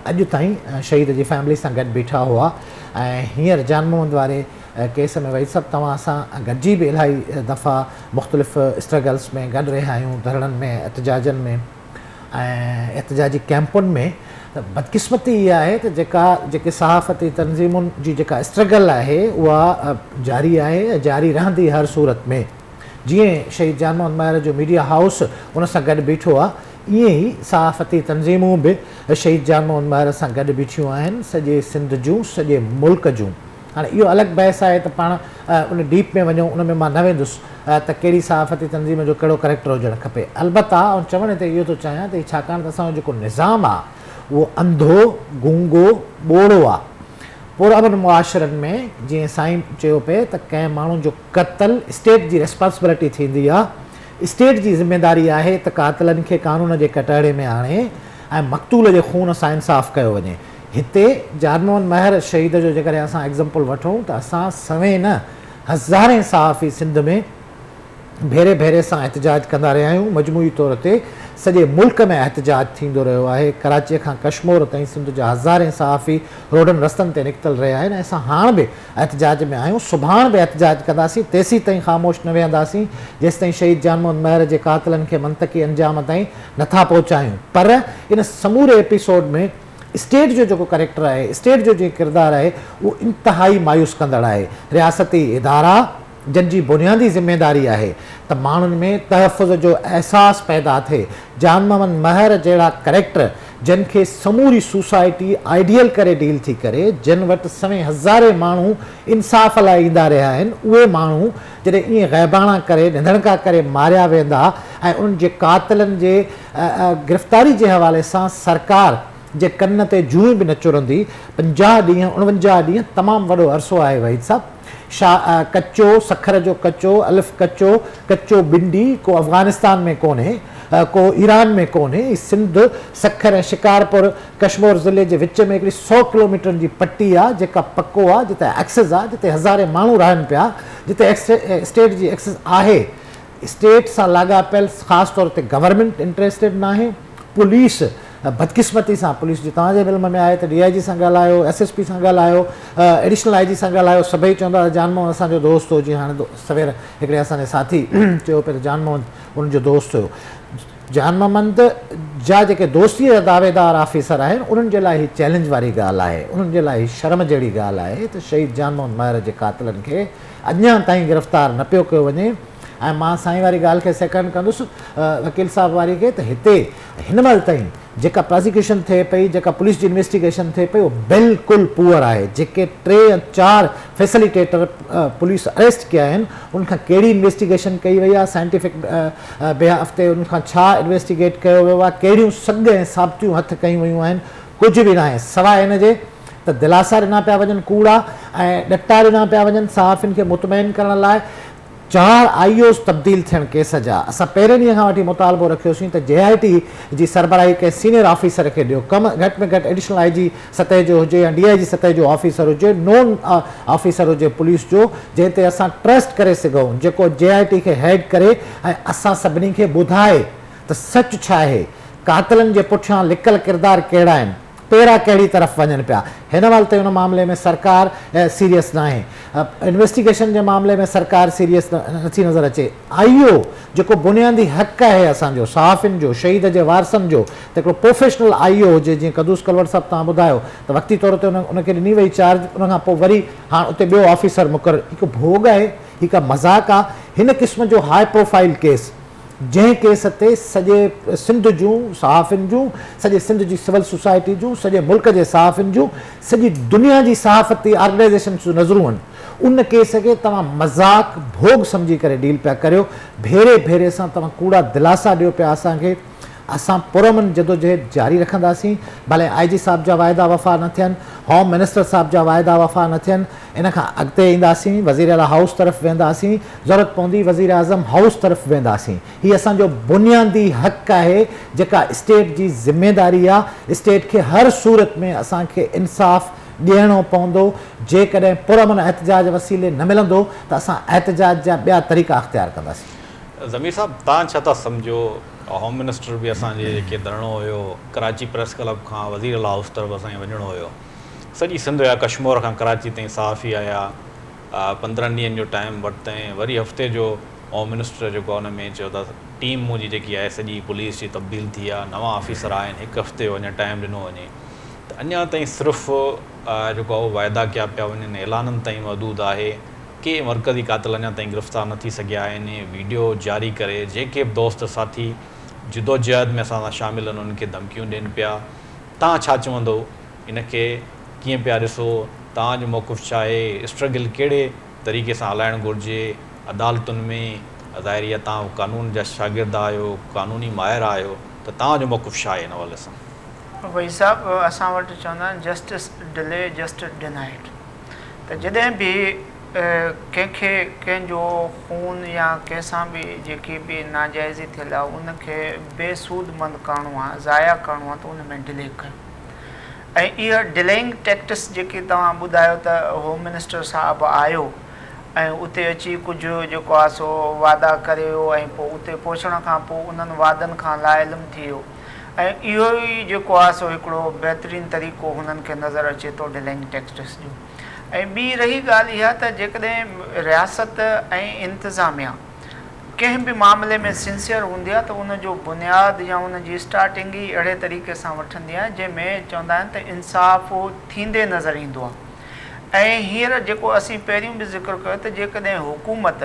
अॼु ताईं शहीद जी फैमिली सां गॾु बीठा हुआ ऐं हींअर जान मोहम्मद वारे केस में वही सभु तव्हां सां गॾिजी बि इलाही दफ़ा मुख़्तलिफ़ स्ट्रगल्स में गॾु रहिया आहियूं, धरणनि में, एहतजाजनि में ऐं एहतजाजी कैंपुनि में। बदकिस्मती इहा आहे त जेके सहाफ़ती तंज़ीमुनि जी जेका स्ट्रगल आहे उहा जारी आहे ऐं जारी रहंदी हर सूरत में। जीअं शहीद जान मोहम्मद महर जो मीडिया हाउस उन सां गॾु बीठो आहे, ईअं ई सहाफ़ती तंज़ीमूं बि शहीद जान मोहम्मद महर सां गॾु बीठियूं आहिनि, सॼे सिंध जूं, सॼे मुल्क जूं। हाणे इहो अलॻि बहस आहे त पाण उन डीप में वञूं, उन में मां न वेंदुसि त कहिड़ी सहाफ़ती तंज़ीम जो कहिड़ो करैक्टर हुजणु खपे। अलबत्ता ऐं चवण ते इहो थो चाहियां त छाकाणि त असांजो जेको निज़ाम आहे उहो अंधो, गूंगो, ॿोड़ो आहे। पुरअमन मुआशरनि में जीअं साईं चयो पिए त कंहिं माण्हू जो क़त्ल स्टेट जी रिस्पॉन्सिबिलिटी थींदी आहे, स्टेट जी ज़िम्मेदारी आहे त कातिलनि खे कानून जे कटहरे में आणे ऐं मक़तूल जे खून सां इंसाफ़ कयो वञे। हिते जान मोहम्मद महर शहीद जो जेकॾहिं असां एग्ज़ाम्पल वठूं त असां सवें न हज़ारें सहाफ़ी सिंध में भेरे भेरे सां एहतजाज कंदा रहिया आहियूं। मजमूई तौर ते सॼे मुल्क में एहतजाज थींदो रहियो आहे। कराचीअ खां कश्मीर ताईं सिंध जा हज़ारें सहाफ़ी रोडनि रस्तनि ते निकितल रहिया आहिनि। असां हाणे बि एहतजाज में आहियूं, सुभाणे बि एहतजाज कंदासीं, तेसीं ताईं ख़ामोश न वेहंदासीं जेसि ताईं शहीद जान मोहम्मद महर जे कातिलनि खे मंतकी अंजाम ताईं नथा पहुचायूं। पर इन समूरे एपिसोड में स्टेट जो जेको करैक्टर आहे, स्टेट जो जेको किरदारु आहे, उहो इंतिहाई मायूस कंदड़ आहे। रियासती इदारा जंहिंजी बुनियादी ज़िम्मेदारी आहे त माण्हुनि में तहफ़ुज़ जो अहसासु पैदा थिए। जान मोहम्मद महर जहिड़ा करैक्टर जिन खे समूरी सोसाइटी आइडियल करे डील थी करे, जिन वटि सवें हज़ारे माण्हू इंसाफ़ लाइ ईंदा रहिया आहिनि, उहे माण्हू जॾहिं ईअं ग़ैबाना करे निंधड़का करे मारिया वेंदा ऐं उन्हनि जे कातिलनि जे गिरफ़्तारी जे हवाले सां सरकार जे कन ते जूं बि न चुरंदी। 50 ॾींहं 49 ॾींहं तमामु वॾो अरसो आहे वहीद साहब। कचो सखर जो कचो, अलिफ कचो, कचो भिंडी को अफ़गानिस्तान में कोन्हे, को ईरान में कोन्हे। सिंध सखर ऐं शिकारपुर कश्मीर ज़िले जे विच में हिकिड़ी 100 किलोमीटरनि जी पट्टी आहे जेका पको आहे, जिते एक्सेस आहे, जिते हज़ारे माण्हू रहनि पिया, जिते स्टेट जी एक्सेस आहे। स्टेट सां लाॻापियल ख़ासि तौर ते गवर्नमेंट इंट्रस्टेड न आहे। पुलिस बदकिस्मती सां पुलिस जी तव्हांजे इल्म में आहे त DIG सां ॻाल्हायो, SSP सां ॻाल्हायो, एडिशनल IG सां ॻाल्हायो, सभई चवंदा जान मोहम्मद असांजो दोस्त हो। जीअं हाणे सवेर हिकिड़े असांजे साथी चयो पियो त जान मोहम्मद उनजो दोस्त हुयो। जान मोहम्मद जा जेके दोस्तीअ जा दावेदार ऑफिसर आहिनि उन्हनि जे लाइ हीअ चैलेंज वारी ॻाल्हि आहे, उन्हनि जे लाइ शर्म जहिड़ी ॻाल्हि आहे त शहीद जान मोहम्मद महर जे कातिलनि खे अञा ताईं गिरफ़्तार न पियो कयो वञे। ऐं मां साईं वारी ॻाल्हि खे सेकेंड कंदुसि वकील साहब वारी खे त हिते हिन महिल ताईं जेका प्रोसिक्यूशन थिए पई, जेका पुलिस जी इन्वेस्टिगेशन थिए पई, उहो बिल्कुलु पुअर आहे। जेके 3 या 4 फैसिलिटेटर पुलिस अरेस्ट कया आहिनि उनखां कहिड़ी इन्वेस्टिगेशन कई वई आहे, साइंटिफिक बिहाफ ते उनखां छा इन्वेस्टिगेट कयो वियो आहे, कहिड़ियूं सग ऐं साबितियूं हथ कयूं वयूं आहिनि, कुझु बि न आहे। सवाइ हिन जे त दिलासा ॾिना पिया वञनि कूड़ा ऐं ॾटा ॾिना पिया वञनि सहाफ़ियुनि खे मुतमइन करण लाइ। 4 IOs तब्दील थियण केस जा। असां पहिरें ॾींहं खां वठी मुतालबो रखियोसीं त JIT जी सरबराही कंहिं सीनियर ऑफिसर खे ॾियो, कम घटि में घटि एडिशनल IG सतह जो हुजे या DIG सतह जो ऑफिसर हुजे, नॉन ऑफिसर हुजे पुलिस जो, जंहिं ते असां ट्रस्ट करे सघूं, जेको JIT खे हेड करे ऐं असां सभिनी खे ॿुधाए त सच छा आहे, कातिलनि जे पुठियां लिकल किरदार कहिड़ा आहिनि, पेरा कहिड़ी तरफ़ वञनि पिया। हिन महिल ताईं उन मामले में सरकार सीरियस न आहे। इन्वेस्टिगेशन जे मामले में सरकार सीरियस नथी नज़र अचे। IO जेको बुनियादी हक़ आहे असांजो सहाफ़ियुनि जो, शहीद जे वारसनि जो, त हिकिड़ो प्रोफेशनल IO हुजे। जीअं कदुस कलवर साहब तव्हां ॿुधायो त वक़्ती तौर ते उनखे ॾिनी वई चार्ज, उनखां पोइ वरी हाणे उते ॿियो ऑफिसर मुक़ररु। हिकु भोग आहे, हिकु मज़ाक़ आहे। हिन क़िस्म जो हाई प्रोफाइल केस, जंहिं केस ते सॼे सिंध जूं सहाफ़ियुनि जूं, सॼे सिंध जी सिविल सोसाइटी जूं, सॼे मुल्क जे सहाफ़ियुनि जूं, सॼी दुनिया जी सहाफ़ती ऑर्गेनाइज़ेशन जूं नज़रूं आहिनि, उन केस खे तव्हां मज़ाक़ भोग सम्झी करे डील पिया करियो। भेरे भेरे सां तव्हां कूड़ा दिलासा ॾियो पिया असांखे। असां पुरमन जदोजहद जारी रखंदासीं, भले IG साहब जा वाइदा वफ़ा न थियनि, होम मिनिस्टर साहब जा वाइदा वफ़ा न थियनि। इन खां अॻिते ईंदासीं, वज़ीर आला हाउस तरफ़ वेंदासीं, ज़रूरत पवंदी वज़ीर आज़म हाउस तरफ़ वेंदासीं। हीअ असांजो बुनियादी हक़ आहे जेका स्टेट जी ज़िम्मेदारी आहे। स्टेट खे हर सूरत में असांखे इंसाफ़ ॾियणो पवंदो। जेकॾहिं पुरमन एहतजाज वसीले न मिलंदो त असां एहतजाज जा ॿिया तरीक़ा अख़्तियार कंदासीं। ज़मीर साहब, तव्हां छा था सम्झो, होम मिनिस्टर बि असांजे जेके धरणो हुयो, कराची प्रेस क्लब खां वज़ीर आला हाउस तरफ़ असांखे वञिणो हुयो, सॼी सिंध या कश्मीर खां कराची ताईं सहाफ़ी आया, 15 ॾींहंनि जो टाइम वरितईं, वरी हफ़्ते जो होम मिनिस्टर जेको आहे हुन में चयो था टीम मुंहिंजी जेकी आहे सॼी पुलिस जी तब्दील थी आहे, नवां ऑफिसर आहिनि, 1 हफ़्ते जो अञा टाइम ॾिनो वञे, त अञा ताईं सिर्फ़ु जेको आहे वाइदा कया पिया वञनि, ऐलाननि ताईं महदूद आहे। के मरकज़ी कातिल अञा ताईं गिरफ़्तार न थी सघिया आहिनि। वीडियो जारी करे जेके बि दोस्त साथी जिदोजहद में असां सां शामिल आहिनि उन्हनि खे धमकियूं ॾियनि पिया। तव्हां छा चवंदो, इनखे कीअं पिया ॾिसो, तव्हांजो मौक़िफ़ छा आहे, स्ट्रगल कहिड़े तरीक़े सां हलाइणु घुरिजे अदालतुनि में? ज़ाहिर आहे तव्हां कानून जा शागिर्द आहियो, कानूनी माहिर आहियो, त तव्हांजो मौक़िफ़ छा आहे हिन हवाले सां? भाई साहब, असां वटि चवंदा आहिनि जस्टिस डिले जस्टिस डिनाइड। त जॾहिं बि कंहिंखे कंहिंजो खून या कंहिंसां बि जेकी बि नाजाइज़ी थियल आहे उनखे बेसूदमंद करिणो आहे, ज़ाया करिणो आहे, त उन में डिले कयो। ऐं इहा डिलेइंग टैक्टिस जेकी तव्हां ॿुधायो त होम मिनिस्टर साहिबु आयो ऐं उते अची कुझु जेको आहे सो वादा करियो ऐं पोइ उते पहुचण खां पोइ उन्हनि वादनि खां लाइलम थी वियो, ऐं इहो ई जेको आहे सो हिकिड़ो बहितरीनु तरीक़ो हुननि खे नज़र अचे थो डिलेइंग टैक्टिस जो। ऐं ॿी रही ॻाल्हि इहा त जेकॾहिं रियासत ऐं इंतिज़ामिया कंहिं बि मामले में सिंसियर हूंदी आहे त उनजो बुनियादु या उनजी स्टार्टिंग ई अहिड़े तरीक़े सां वठंदी आहे जंहिंमें चवंदा आहिनि त इंसाफ़ थींदे नज़र ईंदो आहे। ऐं हींअर जेको असीं पहिरियों बि ज़िक्र कयो त जेकॾहिं हुकूमत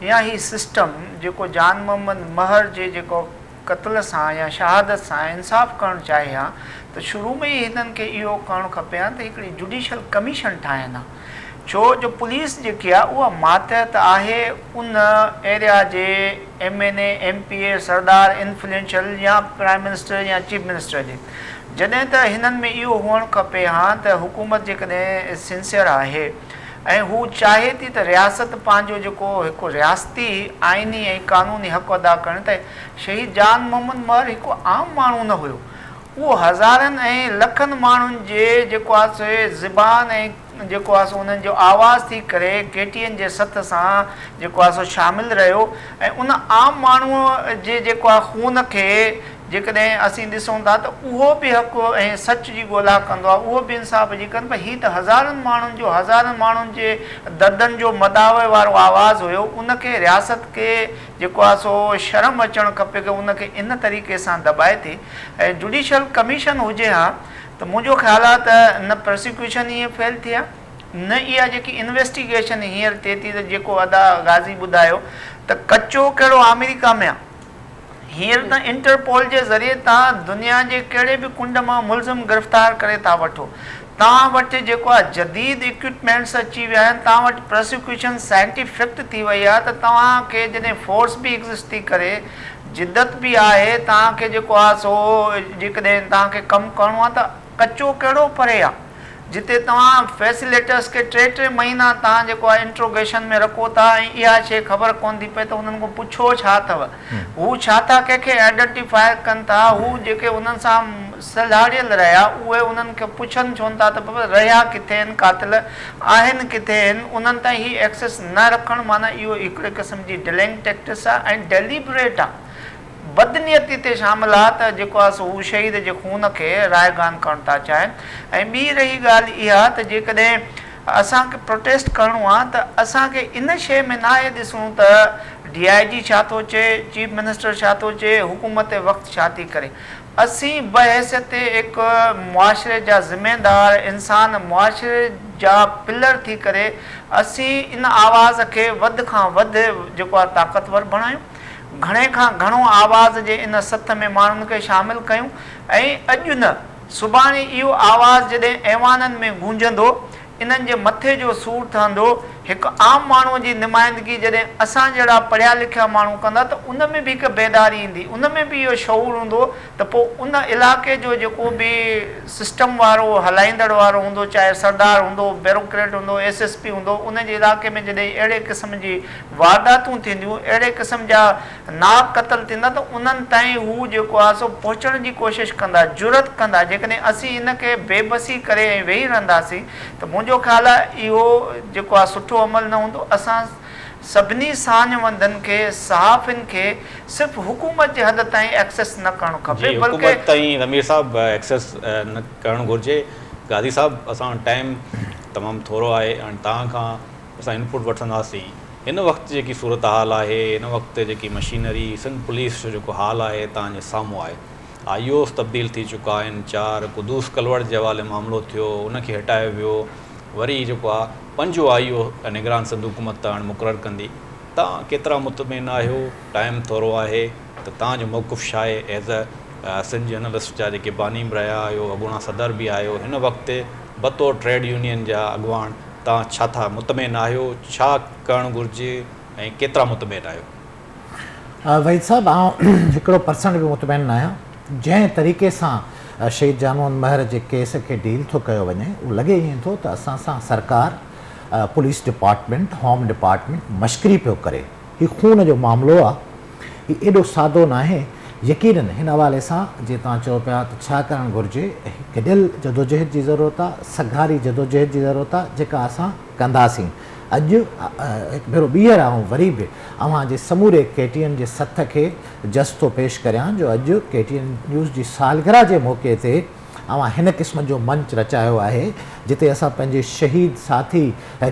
या ही सिस्टम जेको जान मोहम्मद महर जे जेको क़त्ल सां या शहादत सां इंसाफ़ करणु चाहे हा त शुरू में ई हिननि खे इहो करणु खपे हा त हिकिड़ी जुडिशल कमीशन ठाहिनि हा। छो जो पुलिस जेकी आहे उहा मातहत आहे उन एरिया जे MNA MPA सरदार इन्फ्लुएंशियल या प्राइम मिनिस्टर या चीफ मिनिस्टर जे। जॾहिं त हिननि में इहो हुअणु खपे हा त हुकूमत जेकॾहिं सिंसियर आहे ऐं हू चाहे थी त रियासत पंहिंजो जेको हिकु रियासती आइनी ऐं क़ानूनी हक़ अदा कनि, त शहीद जान मोहम्मद महर हिकु आम माण्हू न हुयो, उहो हज़ारनि ऐं लखनि माण्हुनि जे जेको आहे सो ज़बान ऐं जेको आहे सो उन्हनि जो आवाज़ थी करे KTN जे सथ सां जेको आहे सो शामिलु रहियो। ऐं उन आम माण्हूअ जे जेको आहे खून खे जेकॾहिं असीं ॾिसूं था त उहो बि हक़ु ऐं सच जी ॻोल्हा कंदो आहे, उहो बि इंसाफ़ जी कंदो। पर हीअ त हज़ारनि माण्हुनि जे दर्दनि जो मदावे वारो आवाज़ु हुयो, उनखे रियासत खे जेको आहे सो शर्म अचणु खपे की उनखे इन तरीक़े सां दॿाए थी। ऐं जुडिशल कमीशन हुजे हा त मुंहिंजो ख़्यालु आहे त न प्रोसिक्यूशन ईअं फेल थी आहे, न इहा जेकी इन्वेस्टिगेशन हींअर थिए थी त जेको अदा गाज़ी ॿुधायो त कचो कहिड़ो अमेरिका में आहे, हींअर त इंटरपोल जे ज़रिए तव्हां दुनिया जे कहिड़े बि कुंड मां मुलज़िम गिरफ़्तार करे था वठो। तव्हां वटि जेको आहे जदीद इक्विपमेंट्स अची विया आहिनि, तव्हां वटि प्रोसिक्यूशन साइंटिफिक थी वई आहे, त तव्हांखे जॾहिं फोर्स बि एग्ज़िस्ट थी करे, जिद्दत बि आहे, तव्हांखे जेको आहे सो जेकॾहिं तव्हांखे कमु करिणो आहे त कचो कहिड़ो परे आहे जिते तव्हां फैसिलेटर्स खे 3-3 महीना तव्हां जेको आहे इंट्रोगेशन में रखो था ऐं इहा शइ ख़बर कोन थी पए त उन्हनि खां पुछो छा अथव, हू छा था कंहिंखे आइडेंटिफाई कनि था, हू जेके उन्हनि सां सलाड़ियल रहिया उहे उन्हनि खे पुछनि छो था त रहिया किथे आहिनि, कातिल आहिनि किथे आहिनि, उन्हनि ताईं ही एक्सेस न रखणु माना इहो हिकिड़े क़िस्म जी डिलेइंग टैक्टिस आहे ऐं डेलिबरेट आहे, बदनीयती ते शामिल आहे त जेको आहे सो हू शहीद जे खून खे रायगान करणु था चाहिनि। ऐं ॿी रही ॻाल्हि इहा त जेकॾहिं असांखे प्रोटेस्ट करिणो आहे त असांखे इन शइ में न आहे ॾिसूं त DIG छा थो चए, चीफ मिनिस्टर छा थो चए, हुकूमत वक़्तु छा थी करे। असीं बहैसियत हिकु मुआशरे जा ज़िम्मेदार इंसान, मुआशरे जा पिलर थी करे असीं इन आवाज़ खे वधि खां वधि जेको आहे ताक़तवर बणायूं, घणे खां घणो आवाज़ जे इन सथ में माण्हुनि खे शामिलु कयूं। ऐं अॼु न सुभाणे इहो आवाज़ जॾहिं ऐवाननि में गूंजंदो, इन्हनि जे मथे जो सूरु ठहंदो, एक आम माण्हूअ जी नुमाइंदगी जॾहिं असां जहिड़ा पढ़िया लिखिया माण्हू कंदा त उन में बि हिकु बेदारी ईंदी, उन में बि इहो शऊर हूंदो त पोइ उन इलाइक़े जो जेको बि सिस्टम वारो हलाईंदड़ वारो हूंदो, चाहे सरदार हूंदो, ब्यूरोक्रेट हूंदो, SSP हूंदो, उन जे इलाइक़े में जॾहिं अहिड़े क़िस्म जी वारदातूं थींदियूं, अहिड़े क़िस्म जा नाक क़तल थींदा त उन्हनि ताईं हू जेको आहे सो पहुचण जी कोशिशि कंदा, जुरत कंदा। जेकॾहिं असीं इनखे बेबसी करे ऐं वेही रहंदासीं त मुंहिंजो ख़्यालु आहे इहो जेको आहे सुठो अमल न हूंदो। असां सभिनी साञवंदनि खे, सहाफ़िन खे सिर्फ़ु हुकूमत जे हद ताईं एक्सेस न करणु खपे, बल्कि ताईं ज़मीर साहब एक्सेस न करणु घुरिजे। गाज़ी साहब, असां टाइम तमामु थोरो आहे ऐं तव्हां खां असां इनपुट वठंदासीं। हिन वक़्तु जेकी सूरत हाल आहे, हिन वक़्तु जेकी मशीनरी सिंध पुलिस जो जेको हाल आहे तव्हांजे साम्हूं आहे। IOs तब्दील थी चुका आहिनि, 4 कुदूस कलवड़ जे हवाले मामिलो थियो, उनखे हटायो वियो, वरी जेको आहे 5 IO निगरान सिंध हुकूमत हाणे मुक़ररु कंदी। तव्हां केतिरा मुतमिन आहियो? टाइम थोरो आहे त तव्हांजो मौक़ुफ़ छा आहे एज़ अ सिंध जर्नलिस्ट जा जेके बानी बि रहिया आहियो, अॻूणा सदर बि आहियो, हिन वक़्तु बतौर ट्रेड यूनियन जा अॻुवान तव्हां छा था मुतमिन आहियो, छा करणु घुरिजे ऐं केतिरा मुतमिन आहियो? वहीद साहब, आउं हिकिड़ो % बि मुतमिन न आहियां। जंहिं तरीक़े सां शहीद जानमोहन महर जे केस खे डील थो कयो वञे, उहो लॻे ईअं थो त असां सां सरकार, पुलिस डिपार्टमेंट, होम डिपार्टमेंट मश्करी पियो करे। हीउ खून जो मामिलो आहे, हीउ एॾो सादो न आहे। यकीनन हिन हवाले सां जीअं तव्हां चओ पिया त छा करणु घुरिजे, गॾियल जदोजहद जी ज़रूरत आहे, सघारी जदोजहद जी ज़रूरत आहे, जेका असां कंदासीं। अॼु हिकु भेरो ॿीहर आऊं वरी बि अव्हांजे समूरे KTN जे सथ खे जस्तो पेश करियां जो अॼु KTN न्यूज़ जी सालगिरह जे मौक़े ते अवां हिन क़िस्म जो मंच रचायो आहे, जिते असां पंहिंजे शहीद साथी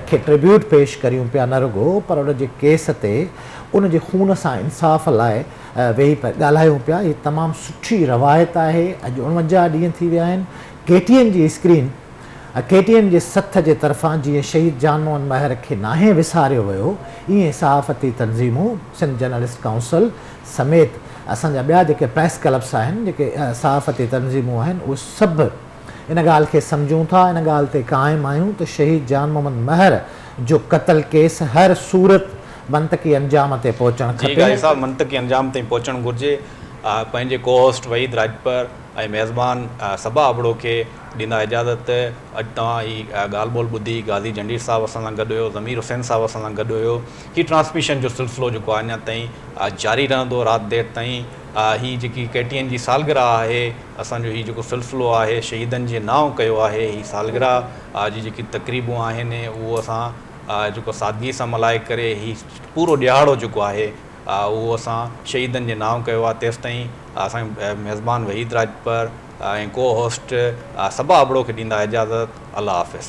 खे ट्रिब्यूट पेश करियूं पिया, न रुगो पर उन जे केस ते, उन जे खून सां इंसाफ़ लाइ वेही पिया ॻाल्हायूं पिया। हीअ तमामु सुठी रवायत आहे। अॼु 49 ॾींहं थी विया आहिनि। KTN जी स्क्रीन, KTN जे सथ जे तरफ़ां जीअं शहीद जानमोहन महर खे नाहे विसारियो वियो, ईअं सहाफ़ती तंज़ीमूं, सिंध जर्नलिस्ट काउंसिल समेत असांजा ॿिया जेके प्रेस क्लब्स आहिनि, जेके सहाफ़ती तंज़ीमूं आहिनि, उहे सभु इन ॻाल्हि खे सम्झूं था, इन ॻाल्हि ते क़ाइमु आहियूं त शहीद जानमोहन महर जो क़तल केस हर सूरत मंतकी अंजाम ते पहुचणु खपे। मंतकी अंजाम ताईं पहुचणु घुरिजे। पंहिंजे को होस्ट वहीद राजपर ऐं मेज़बान सबा अबड़ो खे ॾींदा इजाज़त। अॼु तव्हां हीअ ॻाल्हि ॿोल ॿुधी, गाज़ी जंडीर साहब असां सां गॾु हुयो, ज़मीर हुसैन साहब असां सां गॾु हुयो। हीअ ट्रांसमिशन जो सिलसिलो जेको आहे अञा ताईं जारी रहंदो राति देरि ताईं। हीअ जेकी KTN जी सालगिरह आहे, असांजो हीअ जेको सिलसिलो आहे शहीदनि जे नाव कयो आहे, हीअ सालगिरह जी जेकी तक़रीबूं आहिनि उहो असां जेको सादगी सां मल्हाए करे हीअ पूरो ॾियारो जेको आहे उहो असां शहीदनि जे नाव कयो आहे। तेसि ताईं असांजे मेज़बान वहीद राजपर ऐं को होस्ट सबा अबड़ो खे ॾींदा इजाज़त। अल्लाह हाफ़िज़।